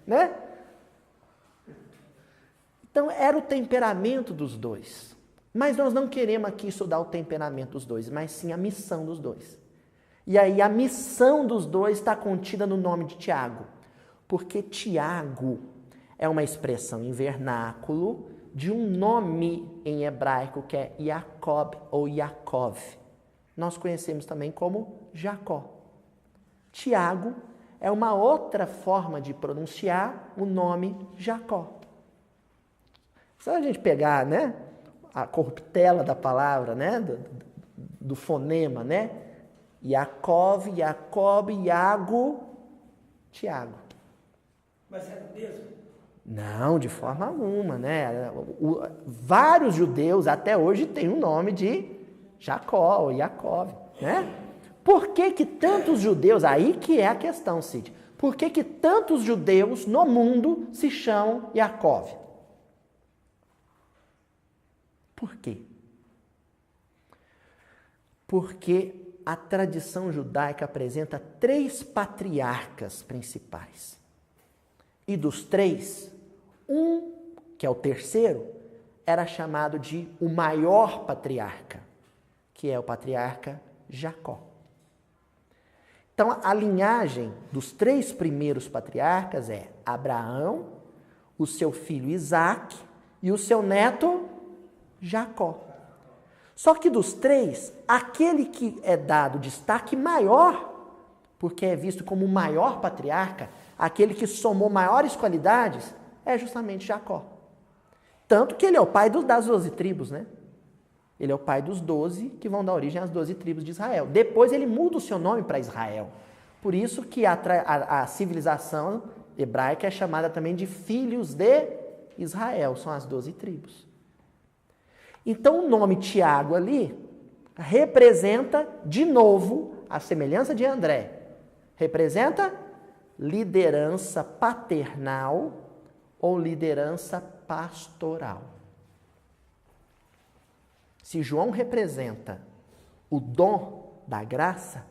Speaker 1: Né? Então era o temperamento dos dois. Mas nós não queremos aqui estudar o temperamento dos dois, mas sim a missão dos dois. E aí a missão dos dois está contida no nome de Tiago, porque Tiago é uma expressão em vernáculo de um nome em hebraico que é Jacob ou Yaakov. Nós conhecemos também como Jacó. Tiago é uma outra forma de pronunciar o nome Jacó. Se a gente pegar, né, a corruptela da palavra, né, do fonema, né, Yaakov, Jacob, Iago, Tiago.
Speaker 3: Mas é o mesmo?
Speaker 1: Não, de forma alguma, né? Vários judeus até hoje têm o nome de Jacó ou Yaakov, né? Por que tantos judeus, aí que é a questão, Cid, por que tantos judeus no mundo se chamam Yaakov? Por quê? Porque a tradição judaica apresenta 3 patriarcas principais. E dos 3, um, que é o terceiro, era chamado de o maior patriarca, que é o patriarca Jacó. Então, a linhagem dos 3 primeiros patriarcas é Abraão, o seu filho Isaque e o seu neto Jacó. Só que dos 3, aquele que é dado destaque maior, porque é visto como o maior patriarca, aquele que somou maiores qualidades, é justamente Jacó. Tanto que ele é o pai das 12 tribos, né? Ele é o pai dos 12 que vão dar origem às 12 tribos de Israel. Depois ele muda o seu nome para Israel. Por isso que a civilização hebraica é chamada também de filhos de Israel. São as 12 tribos. Então o nome Tiago ali representa, de novo, a semelhança de André. Representa liderança paternal ou liderança pastoral. Se João representa o dom da graça,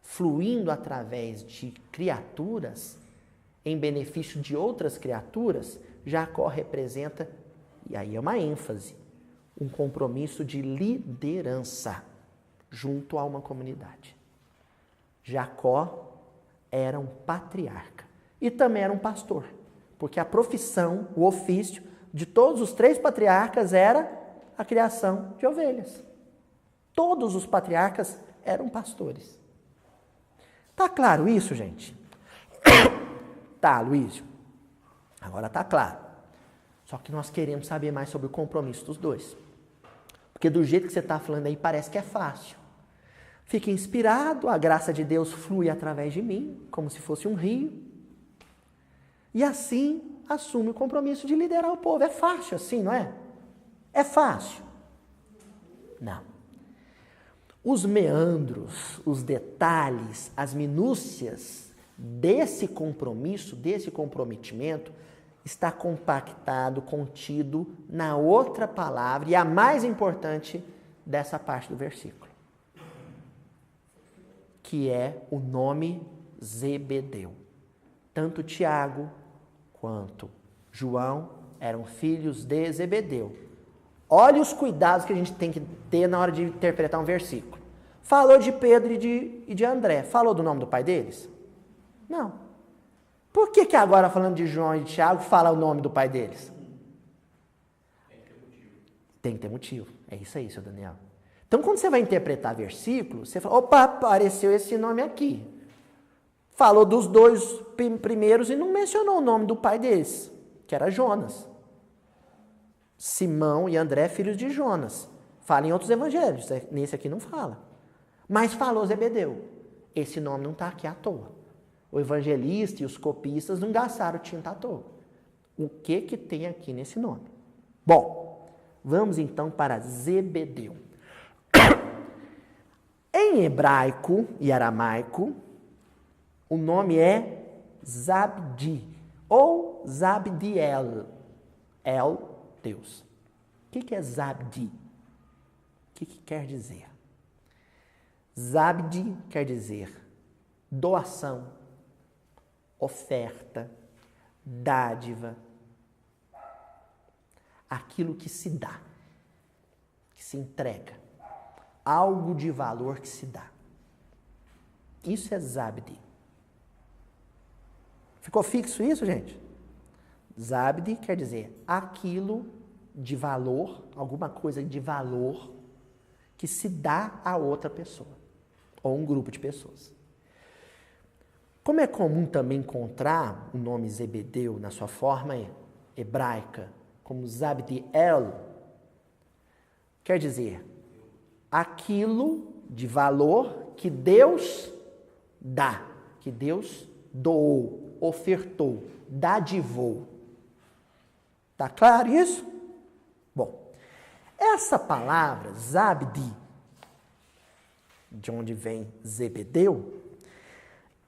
Speaker 1: fluindo através de criaturas, em benefício de outras criaturas, Jacó representa, e aí é uma ênfase, um compromisso de liderança junto a uma comunidade. Jacó era um patriarca e também era um pastor, porque a profissão, o ofício de todos os 3 patriarcas era a criação de ovelhas. Todos os patriarcas eram pastores. Tá claro isso, gente? Tá, Luísio. Agora tá claro. Só que nós queremos saber mais sobre o compromisso dos dois. Porque do jeito que você está falando aí, parece que é fácil. Fique inspirado, a graça de Deus flui através de mim, como se fosse um rio. E assim, assume o compromisso de liderar o povo. É fácil assim, não é? É fácil? Não. Os meandros, os detalhes, as minúcias desse compromisso, desse comprometimento, está compactado, contido na outra palavra, e a mais importante dessa parte do versículo, que é o nome Zebedeu. Tanto Tiago quanto João eram filhos de Zebedeu. Olha os cuidados que a gente tem que ter na hora de interpretar um versículo. Falou de Pedro e de André. Falou do nome do pai deles? Não. Por que agora, falando de João e de Tiago, fala o nome do pai deles? Tem que ter motivo. Tem que ter motivo. É isso aí, seu Daniel. Então, quando você vai interpretar versículo, você fala, opa, apareceu esse nome aqui. Falou dos 2 primeiros e não mencionou o nome do pai deles, que era Jonas. Simão e André, filhos de Jonas. Fala em outros evangelhos, nesse aqui não fala. Mas falou Zebedeu. Esse nome não está aqui à toa. O evangelista e os copistas não gastaram tinta à toa. O que tem aqui nesse nome? Bom, vamos então para Zebedeu. Em hebraico e aramaico, o nome é Zabdi ou Zabdiel. Deus. O que é Zabdi? O que quer dizer? Zabdi quer dizer doação, oferta, dádiva, aquilo que se dá, que se entrega, algo de valor que se dá. Isso é Zabdi. Ficou fixo isso, gente? Zabdi quer dizer aquilo de valor, alguma coisa de valor que se dá a outra pessoa ou um grupo de pessoas. Como é comum também encontrar o nome Zebedeu na sua forma hebraica como Zabdiel, quer dizer aquilo de valor que Deus dá, que Deus doou, ofertou, dadivou. Tá claro isso? Bom, essa palavra, Zabdi, de onde vem Zebedeu,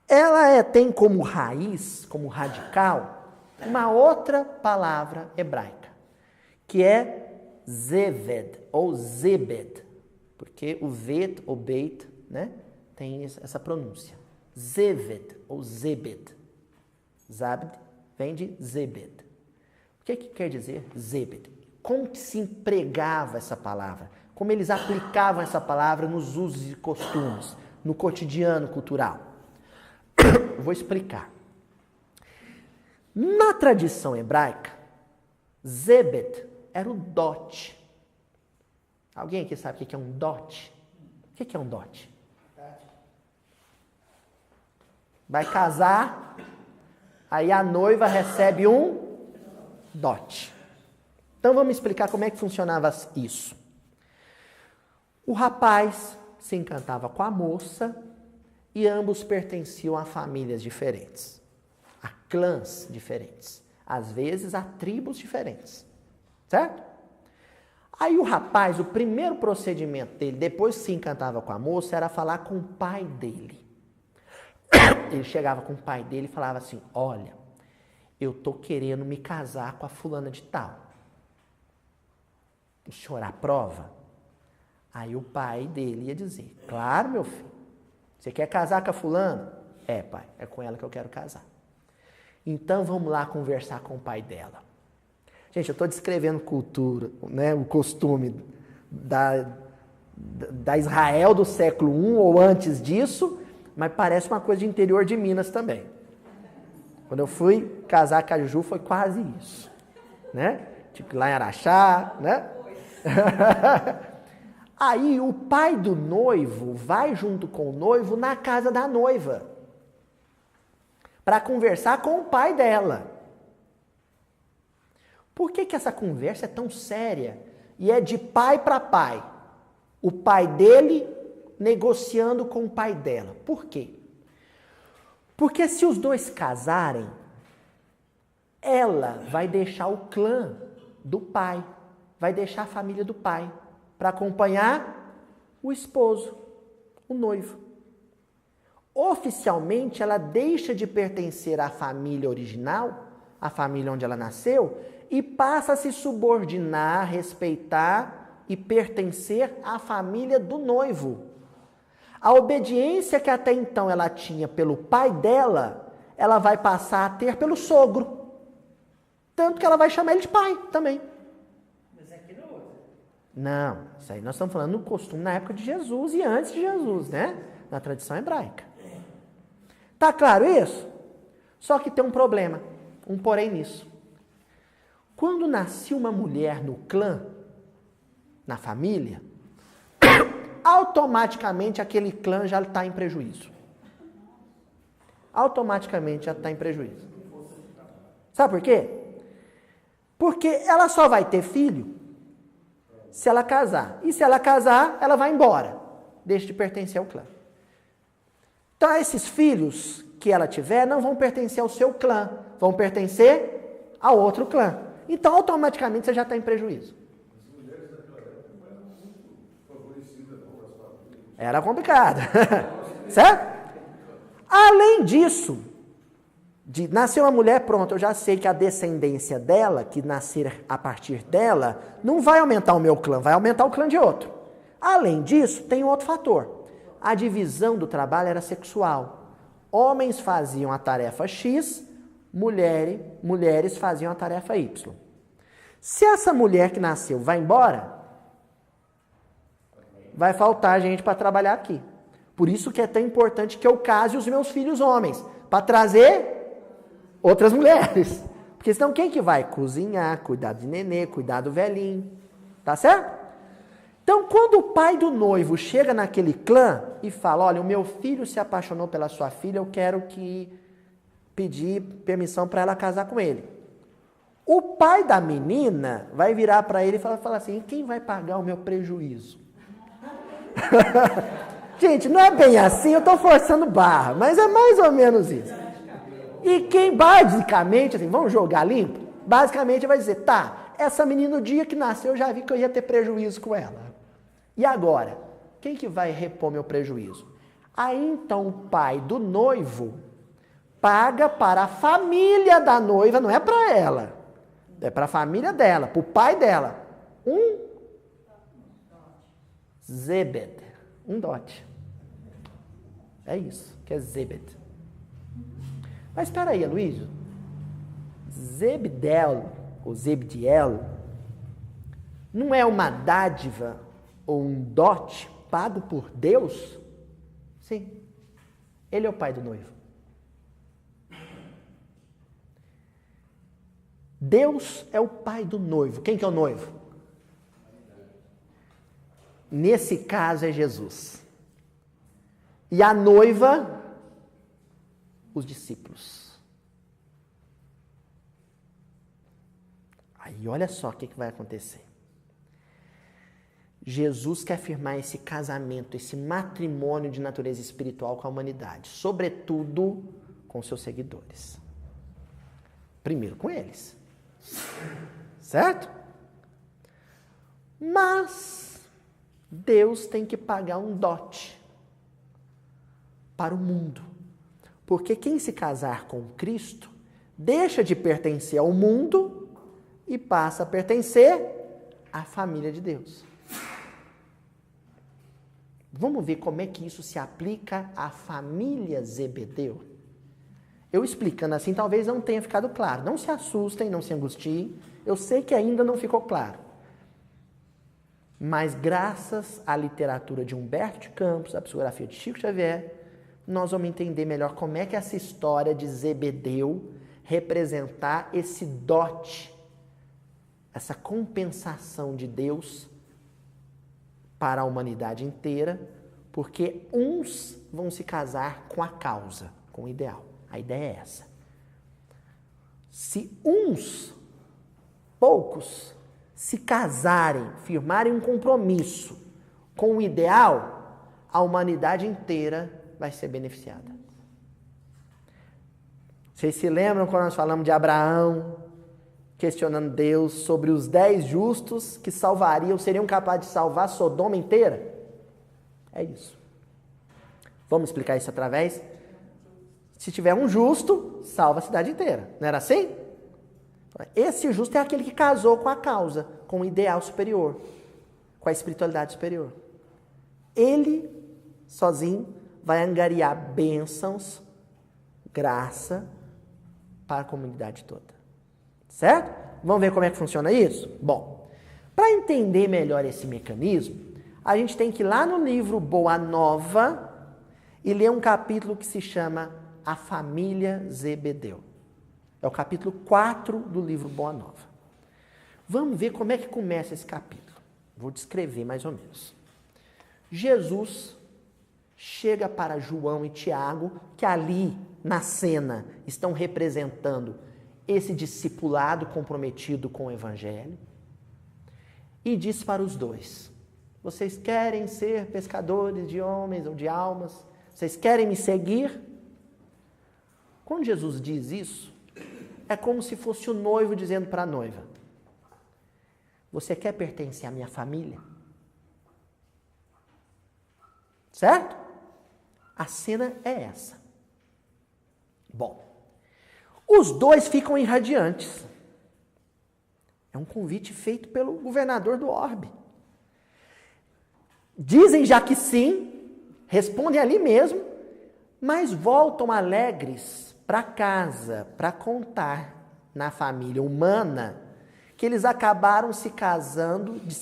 Speaker 1: ela tem como raiz, como radical, uma outra palavra hebraica, que é Zeved, ou Zebed, porque o Vet, ou Beit, né, tem essa pronúncia. Zeved, ou Zebed. Zabd vem de Zebed. O que quer dizer Zebed? Como que se empregava essa palavra? Como eles aplicavam essa palavra nos usos e costumes, no cotidiano cultural? Vou explicar. Na tradição hebraica, Zebed era o dote. Alguém aqui sabe o que é um dote? O que é um dote? Vai casar, aí a noiva recebe um dote. Então vamos explicar como é que funcionava isso. O rapaz se encantava com a moça e ambos pertenciam a famílias diferentes, a clãs diferentes, às vezes a tribos diferentes, certo? Aí o rapaz, o primeiro procedimento dele, depois que se encantava com a moça, era falar com o pai dele. Ele chegava com o pai dele e falava assim, olha, eu tô querendo me casar com a fulana de tal. O senhor aprova? Aí o pai dele ia dizer, claro, meu filho, você quer casar com a fulana? É, pai, é com ela que eu quero casar. Então vamos lá conversar com o pai dela. Gente, eu estou descrevendo cultura, né, o costume da Israel do século I ou antes disso, mas parece uma coisa de interior de Minas também. Quando eu fui casar com a Ju, foi quase isso, né? Tipo, lá em Araxá, né? Aí o pai do noivo vai junto com o noivo na casa da noiva para conversar com o pai dela. Por que essa conversa é tão séria e é de pai para pai? O pai dele negociando com o pai dela. Por quê? Porque se os dois casarem, ela vai deixar o clã do pai, vai deixar a família do pai para acompanhar o esposo, o noivo. Oficialmente, ela deixa de pertencer à família original, à família onde ela nasceu, e passa a se subordinar, respeitar e pertencer à família do noivo. A obediência que até então ela tinha pelo pai dela, ela vai passar a ter pelo sogro. Tanto que ela vai chamar ele de pai também.
Speaker 3: Mas aqui não usa.
Speaker 1: Não, isso aí nós estamos falando no costume na época de Jesus e antes de Jesus, né? Na tradição hebraica. Tá claro isso? Só que tem um problema, um porém nisso. Quando nascia uma mulher no clã, na família, automaticamente aquele clã já está em prejuízo. Automaticamente já está em prejuízo. Sabe por quê? Porque ela só vai ter filho se ela casar. E se ela casar, ela vai embora. Deixa de pertencer ao clã. Então, esses filhos que ela tiver não vão pertencer ao seu clã. Vão pertencer a outro clã. Então, automaticamente, você já está em prejuízo.
Speaker 4: As mulheres daquela época não eram muito favorecidas com as famílias.
Speaker 1: Era complicado. Certo? Além disso, de nascer uma mulher, pronto, eu já sei que a descendência dela, que nascer a partir dela, não vai aumentar o meu clã, vai aumentar o clã de outro. Além disso, tem um outro fator. A divisão do trabalho era sexual. Homens faziam a tarefa X, mulheres faziam a tarefa Y. Se essa mulher que nasceu vai embora, vai faltar gente para trabalhar aqui. Por isso que é tão importante que eu case os meus filhos homens, para trazer outras mulheres. Porque senão quem que vai cozinhar, cuidar de nenê, cuidar do velhinho? Tá certo? Então, quando o pai do noivo chega naquele clã e fala, olha, o meu filho se apaixonou pela sua filha, eu quero pedir permissão para ela casar com ele. O pai da menina vai virar para ele e falar assim, quem vai pagar o meu prejuízo? Gente, não é bem assim, eu estou forçando barra, mas é mais ou menos isso. E quem basicamente, assim, vamos jogar limpo? Basicamente vai dizer, tá, essa menina no dia que nasceu eu já vi que eu ia ter prejuízo com ela. E agora? Quem que vai repor meu prejuízo? Aí então o pai do noivo paga para a família da noiva, não é para ela, é para a família dela, para o pai dela, um zebed, um dote. É isso, que é zebed. Mas espera aí, Aloysio. Zebdel, ou Zebdiel, não é uma dádiva ou um dote pago por Deus? Sim. Ele é o pai do noivo. Deus é o pai do noivo. Quem que é o noivo? Nesse caso é Jesus. E a noiva, os discípulos. Aí olha só o que vai acontecer. Jesus quer firmar esse casamento, esse matrimônio de natureza espiritual com a humanidade, sobretudo com seus seguidores. Primeiro com eles. Certo? Mas Deus tem que pagar um dote para o mundo. Porque quem se casar com Cristo deixa de pertencer ao mundo e passa a pertencer à família de Deus. Vamos ver como é que isso se aplica à família Zebedeu? Eu explicando assim, talvez não tenha ficado claro. Não se assustem, não se angustiem. Eu sei que ainda não ficou claro. Mas graças à literatura de Humberto de Campos, à psicografia de Chico Xavier, nós vamos entender melhor como é que essa história de Zebedeu representar esse dote, essa compensação de Deus para a humanidade inteira, porque uns vão se casar com a causa, com o ideal. A ideia é essa. Se poucos, se casarem, firmarem um compromisso com o ideal, a humanidade inteira vai ser beneficiada. Vocês se lembram quando nós falamos de Abraão, questionando Deus sobre os 10 justos que seriam capazes de salvar Sodoma inteira? É isso. Vamos explicar isso através? Se tiver um justo, salva a cidade inteira. Não era assim? Esse justo é aquele que casou com a causa, com o ideal superior, com a espiritualidade superior. Ele, sozinho, vai angariar bênçãos, graça para a comunidade toda. Certo? Vamos ver como é que funciona isso? Bom, para entender melhor esse mecanismo, a gente tem que ir lá no livro Boa Nova e ler um capítulo que se chama A Família Zebedeu. É o capítulo 4 do livro Boa Nova. Vamos ver como é que começa esse capítulo. Vou descrever mais ou menos. Jesus chega para João e Tiago, que ali na cena estão representando esse discipulado comprometido com o Evangelho, e diz para os dois: vocês querem ser pescadores de homens ou de almas? Vocês querem me seguir? Quando Jesus diz isso, é como se fosse o noivo dizendo para a noiva: você quer pertencer à minha família? Certo? A cena é essa. Bom, os dois ficam irradiantes. É um convite feito pelo governador do orbe. Dizem já que sim, respondem ali mesmo, mas voltam alegres para casa para contar na família humana que eles acabaram se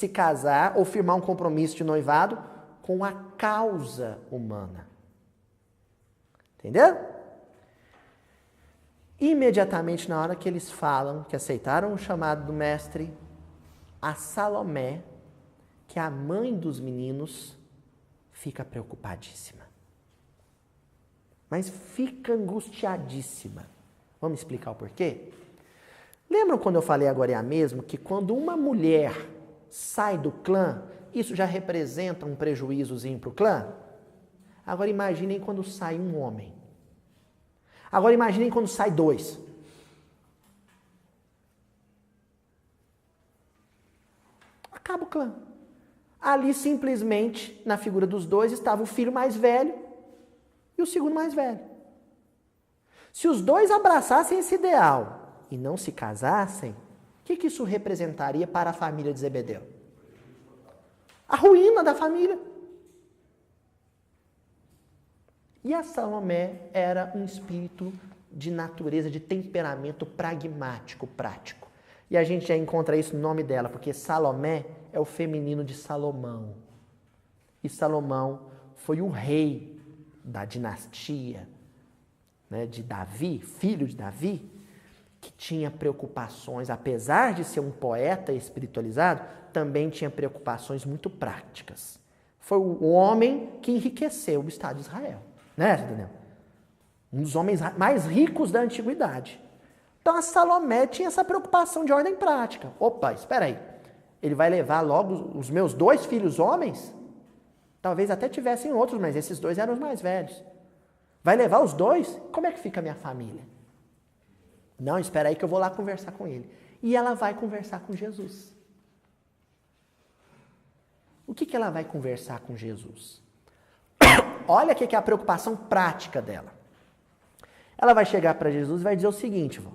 Speaker 1: casar ou firmar um compromisso de noivado com a causa humana. Entendeu? Imediatamente na hora que eles falam, que aceitaram o chamado do mestre, a Salomé, que é a mãe dos meninos, fica preocupadíssima. Mas fica angustiadíssima. Vamos explicar o porquê? Lembram quando eu falei agora mesmo que quando uma mulher sai do clã, isso já representa um prejuízozinho para o clã? Agora imaginem quando sai um homem. Agora imaginem quando sai 2. Acaba o clã. Ali simplesmente, na figura dos 2, estava o filho mais velho e o segundo mais velho. Se os 2 abraçassem esse ideal e não se casassem, o que isso representaria para a família de Zebedeu? A ruína da família. E a Salomé era um espírito de natureza, de temperamento pragmático, prático. E a gente já encontra isso no nome dela, porque Salomé é o feminino de Salomão. E Salomão foi o rei da dinastia, né, de Davi, filho de Davi, que tinha preocupações, apesar de ser um poeta espiritualizado, também tinha preocupações muito práticas. Foi o homem que enriqueceu o Estado de Israel. Né, Daniel? Um dos homens mais ricos da antiguidade. Então a Salomé tinha essa preocupação de ordem prática. Opa, espera aí. Ele vai levar logo os meus 2 filhos homens? Talvez até tivessem outros, mas esses 2 eram os mais velhos. Vai levar os 2? Como é que fica a minha família? Não, espera aí que eu vou lá conversar com ele. E ela vai conversar com Jesus. O que ela vai conversar com Jesus? Olha o que é a preocupação prática dela. Ela vai chegar para Jesus e vai dizer o seguinte, vó.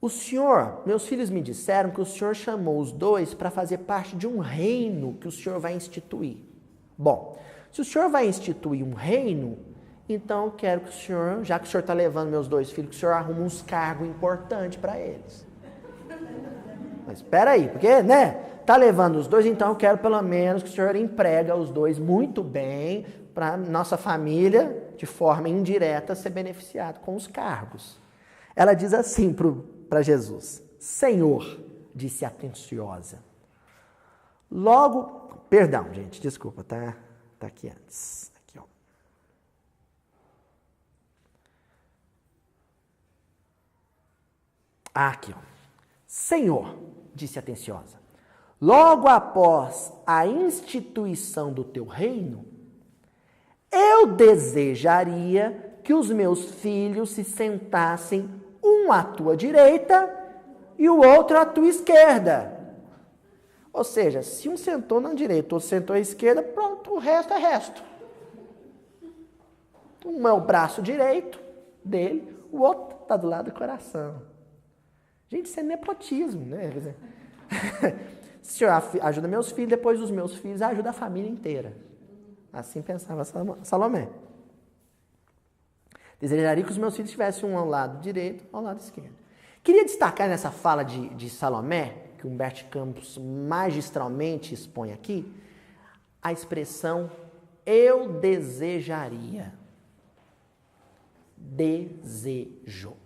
Speaker 1: O senhor, meus filhos me disseram que o senhor chamou os 2 para fazer parte de um reino que o senhor vai instituir. Bom, se o senhor vai instituir um reino, então eu quero que o senhor, já que o senhor está levando meus 2 filhos, que o senhor arrume uns cargos importantes para eles. Mas espera aí, porque, né? Tá levando os 2, então eu quero pelo menos que o senhor emprega os 2 muito bem para nossa família, de forma indireta, ser beneficiado com os cargos. Ela diz assim para Jesus: Senhor, disse atenciosa. Logo, perdão, gente, desculpa, tá aqui antes. Aqui, ó. Aqui, ó. Senhor, disse atenciosa, logo após a instituição do teu reino, eu desejaria que os meus filhos se sentassem um à tua direita e o outro à tua esquerda. Ou seja, se um sentou na direita, outro sentou à esquerda, pronto, o resto é resto. Um é o braço direito dele, o outro está do lado do coração. Gente, isso é nepotismo, né? Quer dizer, se o senhor ajuda meus filhos, depois os meus filhos ajudam a família inteira. Assim pensava Salomé. Desejaria que os meus filhos tivessem um ao lado direito, ao lado esquerdo. Queria destacar nessa fala de Salomé, que Humberto Campos magistralmente expõe aqui, a expressão eu desejaria. Desejo.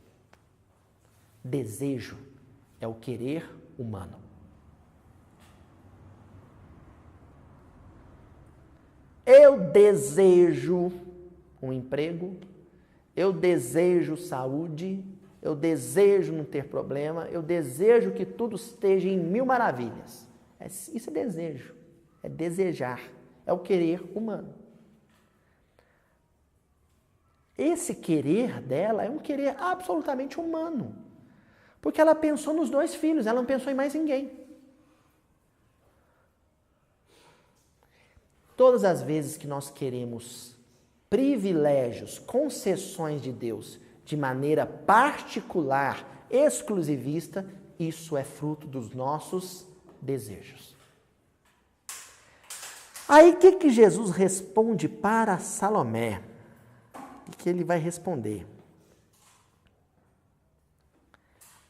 Speaker 1: Desejo é o querer humano. Eu desejo um emprego, eu desejo saúde, eu desejo não ter problema, eu desejo que tudo esteja em 1000 maravilhas. Isso é desejo, é desejar, é o querer humano. Esse querer dela é um querer absolutamente humano, porque ela pensou nos 2 filhos, ela não pensou em mais ninguém. Todas as vezes que nós queremos privilégios, concessões de Deus de maneira particular, exclusivista, isso é fruto dos nossos desejos. Aí o que Jesus responde para Salomé? O que ele vai responder?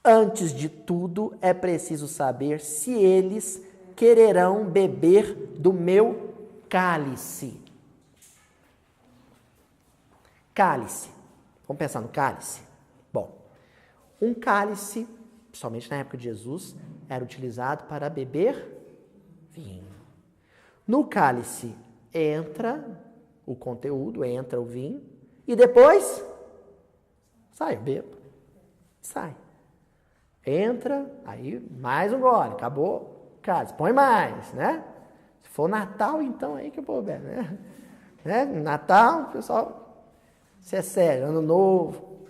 Speaker 1: Antes de tudo, é preciso saber se eles quererão beber do meu cálice. Cálice. Vamos pensar no cálice? Bom, um cálice, principalmente na época de Jesus, era utilizado para beber vinho. No cálice entra o conteúdo, entra o vinho, e depois sai, eu bebo. Sai. Entra, aí mais um gole, acabou o cálice, põe mais, né? Se for Natal, então aí que o povo bebe, né? Natal, o pessoal se excede, Ano Novo.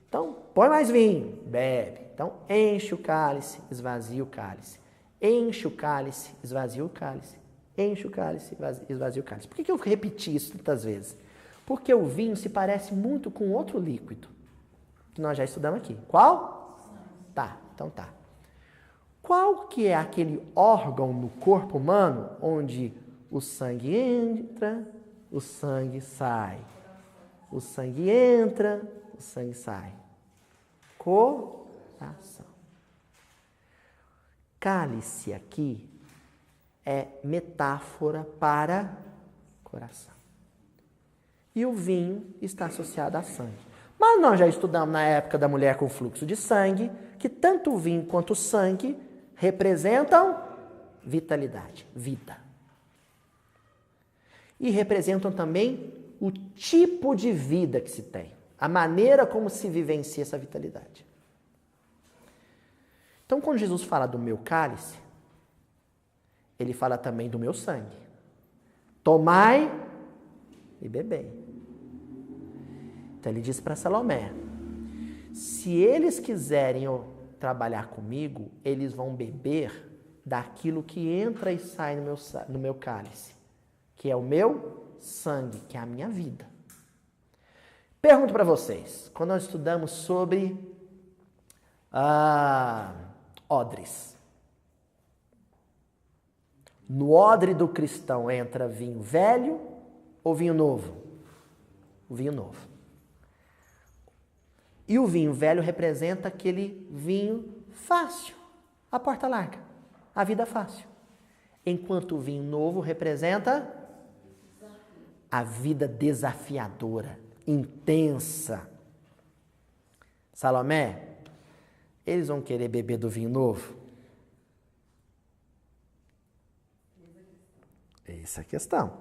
Speaker 1: Então, põe mais vinho, bebe. Então, enche o cálice, esvazia o cálice. Enche o cálice, esvazia o cálice. Enche o cálice, esvazia o cálice. Por que eu repeti isso tantas vezes? Porque o vinho se parece muito com outro líquido, que nós já estudamos aqui. Qual? Tá, então tá. Qual que é aquele órgão no corpo humano onde o sangue entra, o sangue sai? O sangue entra, o sangue sai. Coração. Cálice aqui é metáfora para coração. E o vinho está associado a sangue. Mas nós já estudamos na época da mulher com fluxo de sangue que tanto o vinho quanto o sangue representam vitalidade, vida. E representam também o tipo de vida que se tem, a maneira como se vivencia essa vitalidade. Então, quando Jesus fala do meu cálice, ele fala também do meu sangue. Tomai e bebei. Então ele diz para Salomé, se eles quiserem trabalhar comigo, eles vão beber daquilo que entra e sai no meu cálice, que é o meu sangue, que é a minha vida. Pergunto para vocês, quando nós estudamos sobre odres, no odre do cristão entra vinho velho ou vinho novo? O vinho novo. E o vinho velho representa aquele vinho fácil, a porta larga, a vida fácil. Enquanto o vinho novo representa a vida desafiadora, intensa. Salomé, eles vão querer beber do vinho novo? Essa é a questão.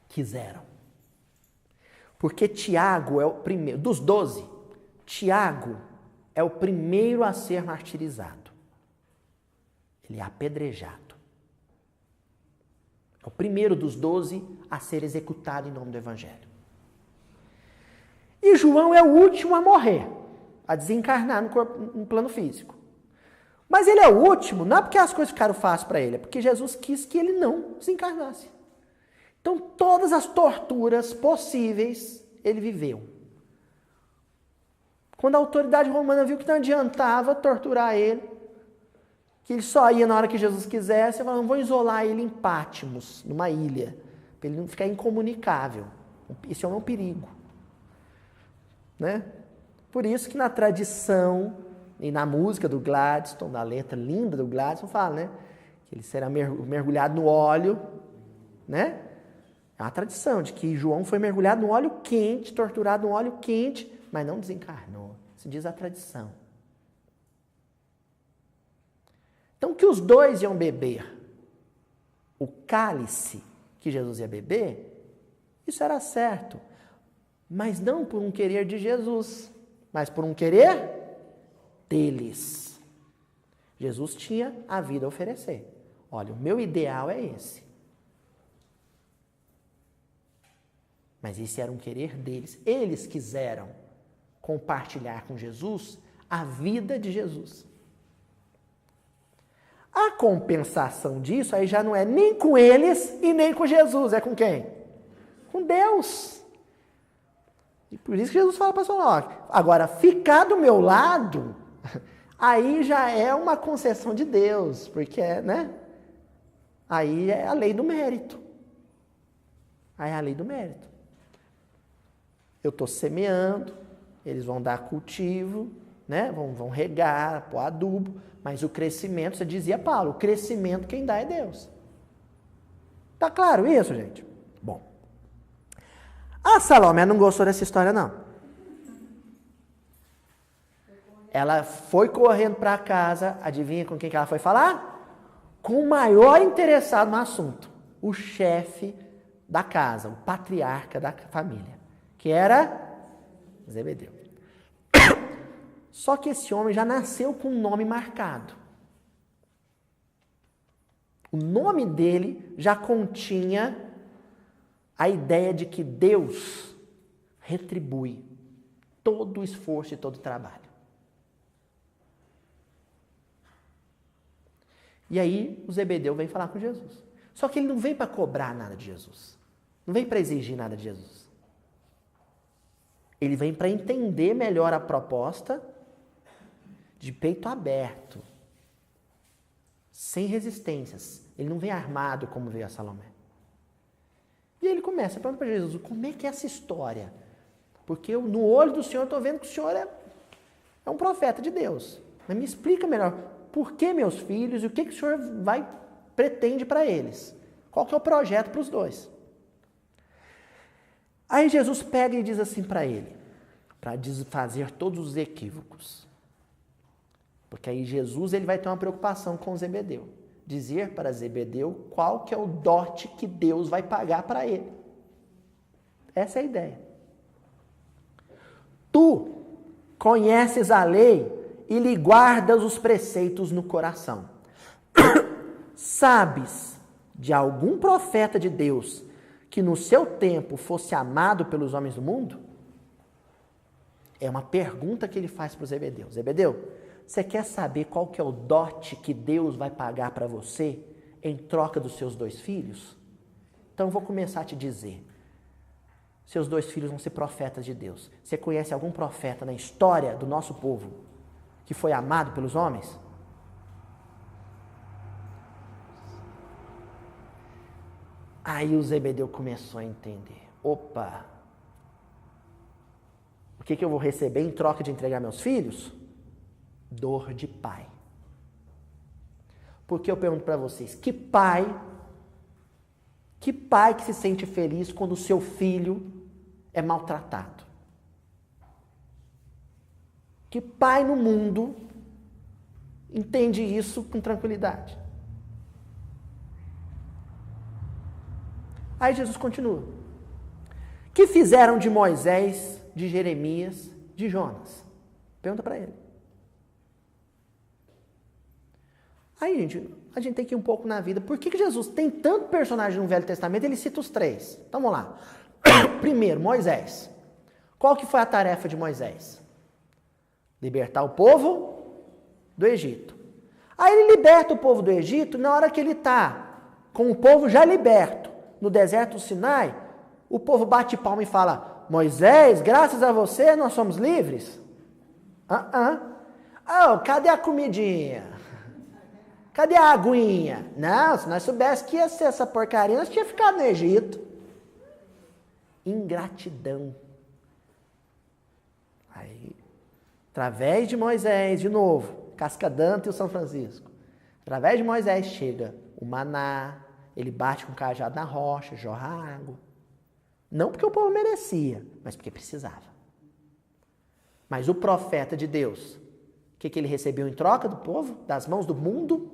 Speaker 1: Quiseram. Porque Tiago é o primeiro, dos 12, Tiago é o primeiro a ser martirizado. Ele é apedrejado. É o primeiro dos 12 a ser executado em nome do Evangelho. E João é o último a morrer, a desencarnar no plano físico. Mas ele é o último, não é porque as coisas ficaram fáceis para ele, é porque Jesus quis que ele não desencarnasse. Então, todas as torturas possíveis, ele viveu. Quando a autoridade romana viu que não adiantava torturar ele, que ele só ia na hora que Jesus quisesse, falou, vou isolar ele em Patmos, numa ilha, para ele não ficar incomunicável. Isso é um perigo. Né? Por isso que na tradição e na música do Gladstone, na letra linda do Gladstone, fala, né? Que ele será mergulhado no óleo, né? É uma tradição de que João foi mergulhado no óleo quente, torturado no óleo quente, mas não desencarnou. Isso diz a tradição. Então, que os dois iam beber o cálice que Jesus ia beber, isso era certo. Mas não por um querer de Jesus, mas por um querer deles. Jesus tinha a vida a oferecer. Olha, o meu ideal é esse. Mas esse era um querer deles. Eles quiseram compartilhar com Jesus a vida de Jesus. A compensação disso aí já não é nem com eles e nem com Jesus. É com quem? Com Deus. E por isso que Jesus fala para Salomão, agora, ficar do meu lado, aí já é uma concessão de Deus, porque, né? Aí é a lei do mérito. Aí é a lei do mérito. Eu estou semeando, eles vão dar cultivo, né? Vão regar, pôr adubo, mas o crescimento, você dizia, Paulo, o crescimento quem dá é Deus. Tá claro isso, gente? Bom. A Salomé não gostou dessa história, não. Ela foi correndo para casa, adivinha com quem que ela foi falar? Com o maior interessado no assunto, o chefe da casa, o patriarca da família, que era Zebedeu. Só que esse homem já nasceu com um nome marcado. O nome dele já continha a ideia de que Deus retribui todo o esforço e todo o trabalho. E aí o Zebedeu vem falar com Jesus. Só que ele não vem para cobrar nada de Jesus. Não vem para exigir nada de Jesus. Ele vem para entender melhor a proposta de peito aberto, sem resistências. Ele não vem armado como veio a Salomé. E ele começa a perguntar para Jesus, como é que é essa história? Porque no olho do Senhor eu estou vendo que o Senhor é um profeta de Deus. Mas me explica melhor, por que meus filhos e o que o Senhor pretende para eles? Qual que é o projeto para os dois? Aí Jesus pega e diz assim para ele, para desfazer todos os equívocos. Porque aí Jesus ele vai ter uma preocupação com Zebedeu. Dizer para Zebedeu qual que é o dote que Deus vai pagar para ele. Essa é a ideia. Tu conheces a lei e lhe guardas os preceitos no coração. sabes de algum profeta de Deus que no seu tempo fosse amado pelos homens do mundo? É uma pergunta que ele faz para o Zebedeu. Zebedeu, você quer saber qual que é o dote que Deus vai pagar para você em troca dos seus 2 filhos? Então eu vou começar a te dizer. Seus 2 filhos vão ser profetas de Deus. Você conhece algum profeta na história do nosso povo que foi amado pelos homens? Aí o Zebedeu começou a entender. Opa! O que eu vou receber em troca de entregar meus filhos? Dor de pai. Porque eu pergunto para vocês, que pai que se sente feliz quando o seu filho é maltratado? Que pai no mundo entende isso com tranquilidade? Aí Jesus continua. Que fizeram de Moisés, de Jeremias, de Jonas? Pergunta para ele. Aí, a gente tem que ir um pouco na vida. Por que Jesus tem tanto personagem no Velho Testamento? Ele cita os 3. Então, vamos lá. Primeiro, Moisés. Qual que foi a tarefa de Moisés? Libertar o povo do Egito. Aí ele liberta o povo do Egito, na hora que ele está com o povo já liberto, no deserto do Sinai, o povo bate palma e fala, Moisés, graças a você nós somos livres? Oh, cadê a comidinha? Cadê a aguinha? Não, se nós soubéssemos que ia ser essa porcaria, nós tínhamos ficado no Egito. Ingratidão. Aí, através de Moisés, de novo, Cascadanta e o São Francisco. Através de Moisés chega o maná, ele bate com o cajado na rocha, jorra água. Não porque o povo merecia, mas porque precisava. Mas o profeta de Deus, o que ele recebeu em troca do povo, das mãos do mundo?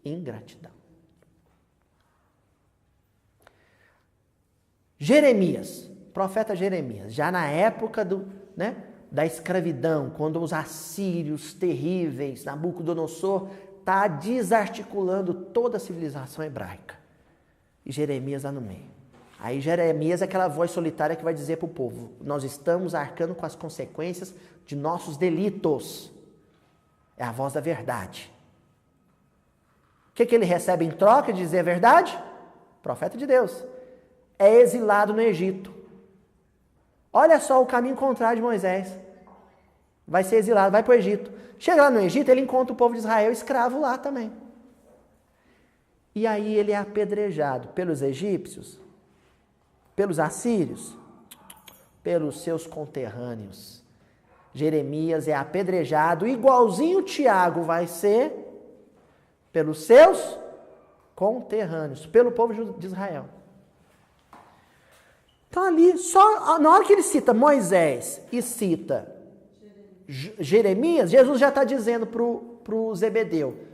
Speaker 1: Ingratidão. Jeremias, profeta Jeremias, já na época da escravidão, quando os assírios terríveis, Nabucodonosor, está desarticulando toda a civilização hebraica. E Jeremias lá no meio. Aí Jeremias é aquela voz solitária que vai dizer para o povo, nós estamos arcando com as consequências de nossos delitos. É a voz da verdade. O que ele recebe em troca de dizer a verdade? Profeta de Deus. É exilado no Egito. Olha só o caminho contrário de Moisés. Vai ser exilado, vai para o Egito. Chega lá no Egito, ele encontra o povo de Israel escravo lá também. E aí ele é apedrejado pelos egípcios, pelos assírios, pelos seus conterrâneos. Jeremias é apedrejado, igualzinho Tiago vai ser, pelos seus conterrâneos, pelo povo de Israel. Então ali, só na hora que ele cita Moisés e cita Jeremias, Jesus já está dizendo para o Zebedeu,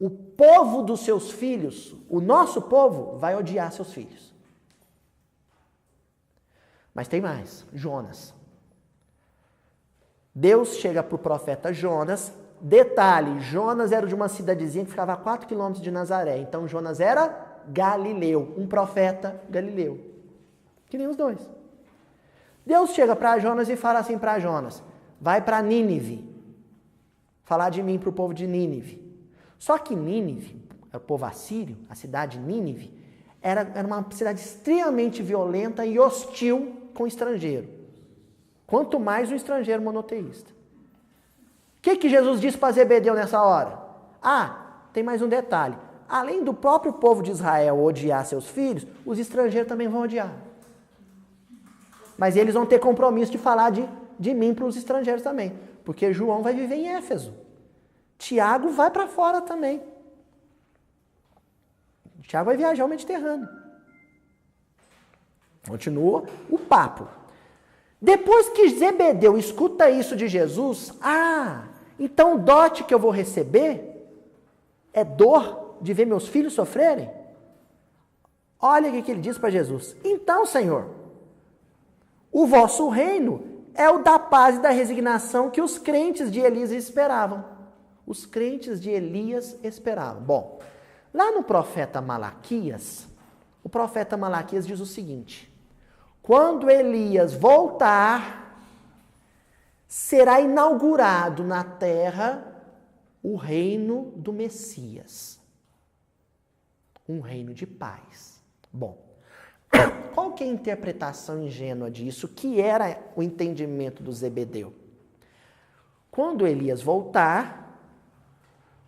Speaker 1: o povo dos seus filhos, o nosso povo, vai odiar seus filhos. Mas tem mais, Jonas. Deus chega para o profeta Jonas. Detalhe, Jonas era de uma cidadezinha que ficava a 4 quilômetros de Nazaré. Então Jonas era galileu, um profeta galileu. Que nem os dois. Deus chega para Jonas e fala assim para Jonas, vai para Nínive, falar de mim para o povo de Nínive. Só que Nínive, o povo assírio, a cidade de Nínive, era uma cidade extremamente violenta e hostil com o estrangeiro. Quanto mais um estrangeiro monoteísta. O que Jesus disse para Zebedeu nessa hora? Tem mais um detalhe. Além do próprio povo de Israel odiar seus filhos, os estrangeiros também vão odiar. Mas eles vão ter compromisso de falar de mim para os estrangeiros também. Porque João vai viver em Éfeso. Tiago vai para fora também. Tiago vai viajar ao Mediterrâneo. Continua o papo. Depois que Zebedeu escuta isso de Jesus, então o dote que eu vou receber é dor de ver meus filhos sofrerem? Olha o que ele diz para Jesus. Então, Senhor, o vosso reino é o da paz e da resignação que os crentes de Elias esperavam. Os crentes de Elias esperavam. Bom, Lá no profeta Malaquias, o profeta Malaquias diz o seguinte: quando Elias voltar, será inaugurado na terra o reino do Messias. Um reino de paz. Bom, qual que é a interpretação ingênua disso? Que era o entendimento do Zebedeu? Quando Elias voltar,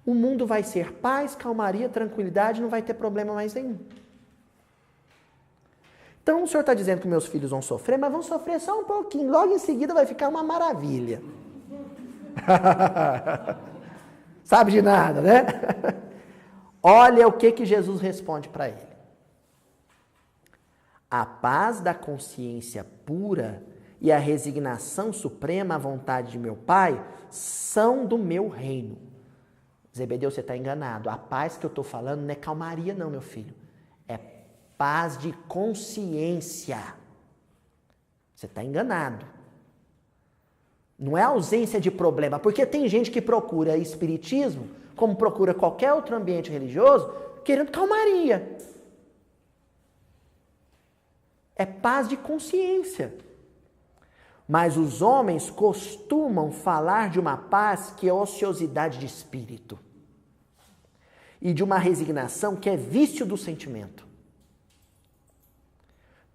Speaker 1: o mundo vai ser paz, calmaria, tranquilidade, não vai ter problema mais nenhum. Então o Senhor está dizendo que meus filhos vão sofrer, mas vão sofrer só um pouquinho. Logo em seguida vai ficar uma maravilha. Sabe de nada, né? Olha o que Jesus responde para ele. A paz da consciência pura e a resignação suprema à vontade de meu Pai são do meu reino. Zebedeu, você está enganado. A paz que eu estou falando não é calmaria não, meu filho. É paz de consciência. Você está enganado. Não é ausência de problema, porque tem gente que procura espiritismo, como procura qualquer outro ambiente religioso, querendo calmaria. É paz de consciência. Mas os homens costumam falar de uma paz que é ociosidade de espírito e de uma resignação que é vício do sentimento.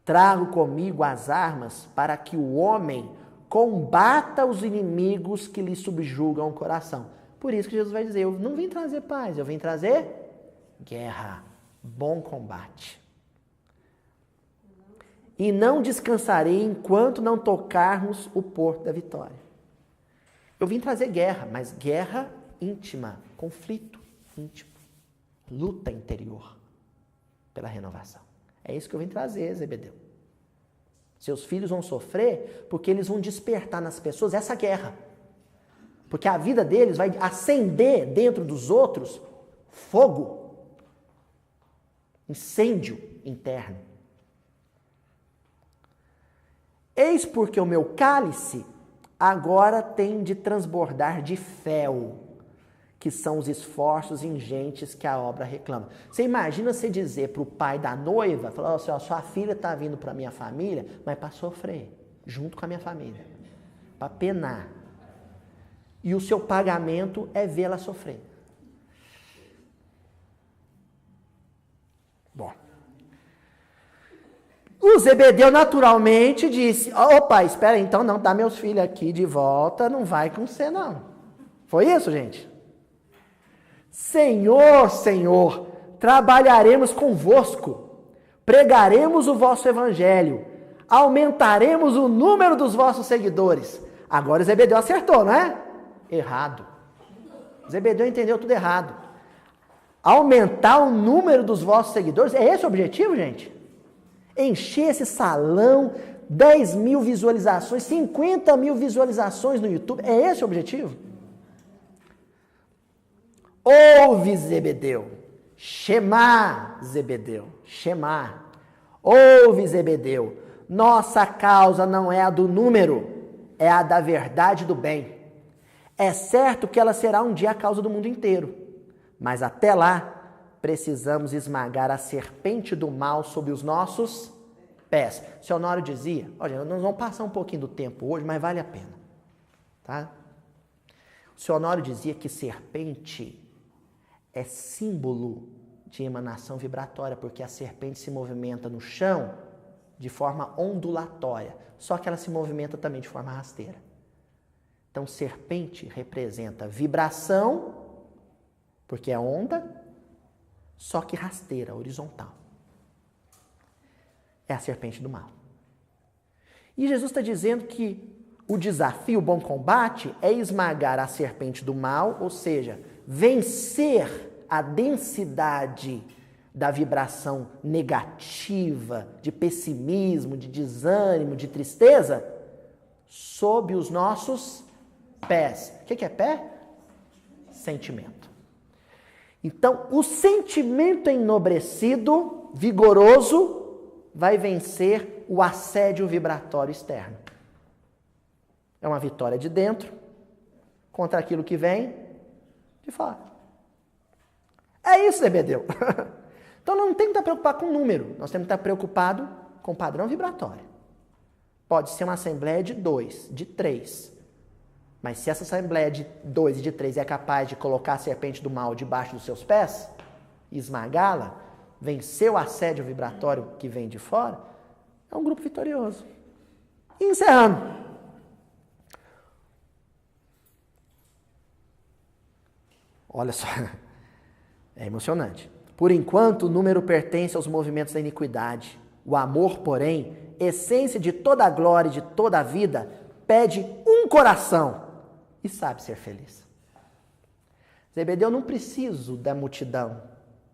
Speaker 1: Trago comigo as armas para que o homem combata os inimigos que lhe subjugam o coração. Por isso que Jesus vai dizer, eu não vim trazer paz, eu vim trazer guerra, bom combate. E não descansarei enquanto não tocarmos o porto da vitória. Eu vim trazer guerra, mas guerra íntima, conflito íntimo, luta interior pela renovação. É isso que eu vim trazer, Zebedeu. Seus filhos vão sofrer porque eles vão despertar nas pessoas essa guerra. Porque a vida deles vai acender dentro dos outros fogo, incêndio interno. Eis porque o meu cálice agora tem de transbordar de fel, que são os esforços ingentes que a obra reclama. Você imagina você dizer para o pai da noiva, falar assim, ó, sua filha está vindo para a minha família, mas para sofrer, junto com a minha família, para penar. E o seu pagamento é vê-la sofrer. Bom. O Zebedeu naturalmente disse, opa, espera então, não, dá meus filhos aqui de volta, não vai com você não. Foi isso, gente? Senhor, Senhor, trabalharemos convosco, pregaremos o vosso evangelho, aumentaremos o número dos vossos seguidores. Agora o Zebedeu acertou, não é? Errado. Zebedeu entendeu tudo errado. Aumentar o número dos vossos seguidores, é esse o objetivo, gente? Encher esse salão, 10 mil visualizações, 50 mil visualizações no YouTube, é esse o objetivo? Ouve, Zebedeu, Shema, Zebedeu, Shema, ouve, Zebedeu, nossa causa não é a do número, é a da verdade e do bem. É certo que ela será um dia a causa do mundo inteiro, mas até lá precisamos esmagar a serpente do mal sob os nossos pés. O seu Honório dizia, olha, nós vamos passar um pouquinho do tempo hoje, mas vale a pena, tá? O seu Honório dizia que serpente é símbolo de emanação vibratória, porque a serpente se movimenta no chão de forma ondulatória, só que ela se movimenta também de forma rasteira. Então, serpente representa vibração, porque é onda, só que rasteira, horizontal. É a serpente do mal. E Jesus está dizendo que o desafio, o bom combate, é esmagar a serpente do mal, ou seja, vencer a densidade da vibração negativa, de pessimismo, de desânimo, de tristeza, sob os nossos pés. O que é pé? Sentimento. Então, o sentimento enobrecido, vigoroso, vai vencer o assédio vibratório externo. É uma vitória de dentro contra aquilo que vem de fora. É isso, Zebedeu. Então não tem que estar preocupado com o número, nós temos que estar preocupado com o padrão vibratório. Pode ser uma assembleia de 2, de 3. Mas se essa assembleia de 2 e de 3 é capaz de colocar a serpente do mal debaixo dos seus pés, esmagá-la, vencer o assédio vibratório que vem de fora, é um grupo vitorioso. E encerrando. Olha só, é emocionante. Por enquanto, o número pertence aos movimentos da iniquidade. O amor, porém, essência de toda a glória e de toda a vida, pede um coração e sabe ser feliz. Zebedeu, eu não preciso da multidão,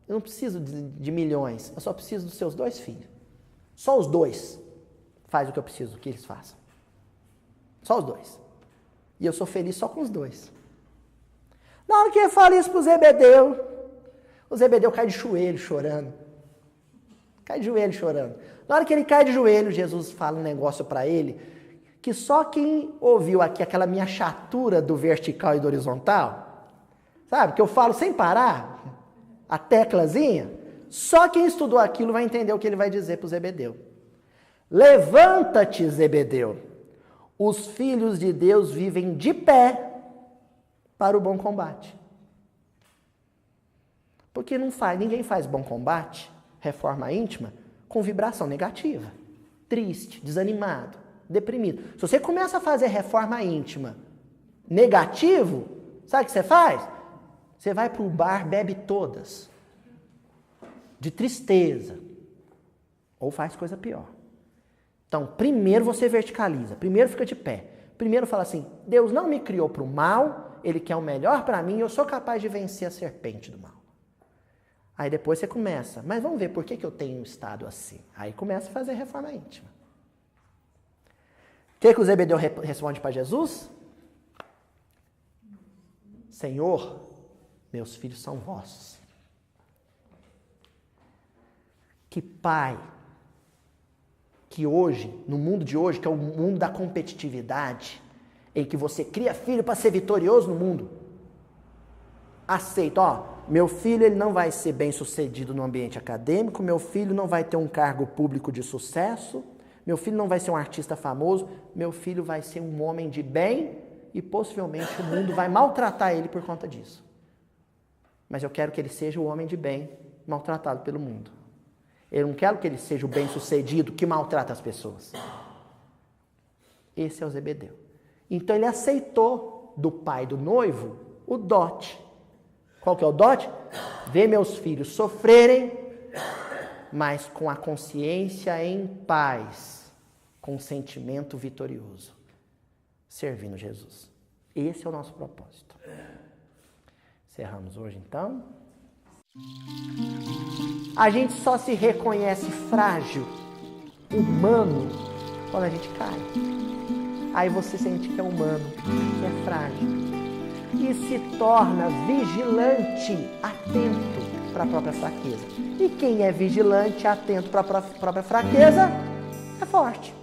Speaker 1: eu não preciso de milhões, eu só preciso dos seus 2 filhos. Só os 2 faz o que eu preciso que eles façam. Só os 2. E eu sou feliz só com os 2. Na hora que ele fala isso pro Zebedeu, o Zebedeu cai de joelho chorando. Cai de joelho chorando. Na hora que ele cai de joelho, Jesus fala um negócio para ele que só quem ouviu aqui aquela minha chatura do vertical e do horizontal, sabe, que eu falo sem parar, a teclazinha, só quem estudou aquilo vai entender o que ele vai dizer para o Zebedeu. Levanta-te, Zebedeu. Os filhos de Deus vivem de pé para o bom combate. Porque ninguém faz bom combate, reforma íntima, com vibração negativa, triste, desanimado, deprimido. Se você começa a fazer reforma íntima negativo, sabe o que você faz? Você vai para o bar, bebe todas, de tristeza, ou faz coisa pior. Então, primeiro você verticaliza, primeiro fica de pé, primeiro fala assim, Deus não me criou para o mal, Ele quer o melhor para mim, eu sou capaz de vencer a serpente do mal. Aí depois você começa, mas vamos ver por que eu tenho estado assim. Aí começa a fazer reforma íntima. O que o Zebedeu responde para Jesus? Senhor, meus filhos são vossos. Que pai, que hoje, no mundo de hoje, que é o mundo da competitividade, em que você cria filho para ser vitorioso no mundo, aceita, meu filho ele não vai ser bem sucedido no ambiente acadêmico, meu filho não vai ter um cargo público de sucesso, meu filho não vai ser um artista famoso, meu filho vai ser um homem de bem e possivelmente o mundo vai maltratar ele por conta disso. Mas eu quero que ele seja o homem de bem maltratado pelo mundo. Eu não quero que ele seja o bem-sucedido que maltrata as pessoas. Esse é o Zebedeu. Então ele aceitou do pai do noivo o dote. Qual que é o dote? Ver meus filhos sofrerem, mas com a consciência em paz, com sentimento vitorioso, servindo Jesus. Esse é o nosso propósito. Encerramos hoje, então. A gente só se reconhece frágil, humano, quando a gente cai. Aí você sente que é humano, que é frágil. E se torna vigilante, atento para a própria fraqueza. E quem é vigilante, atento para a própria fraqueza, é forte.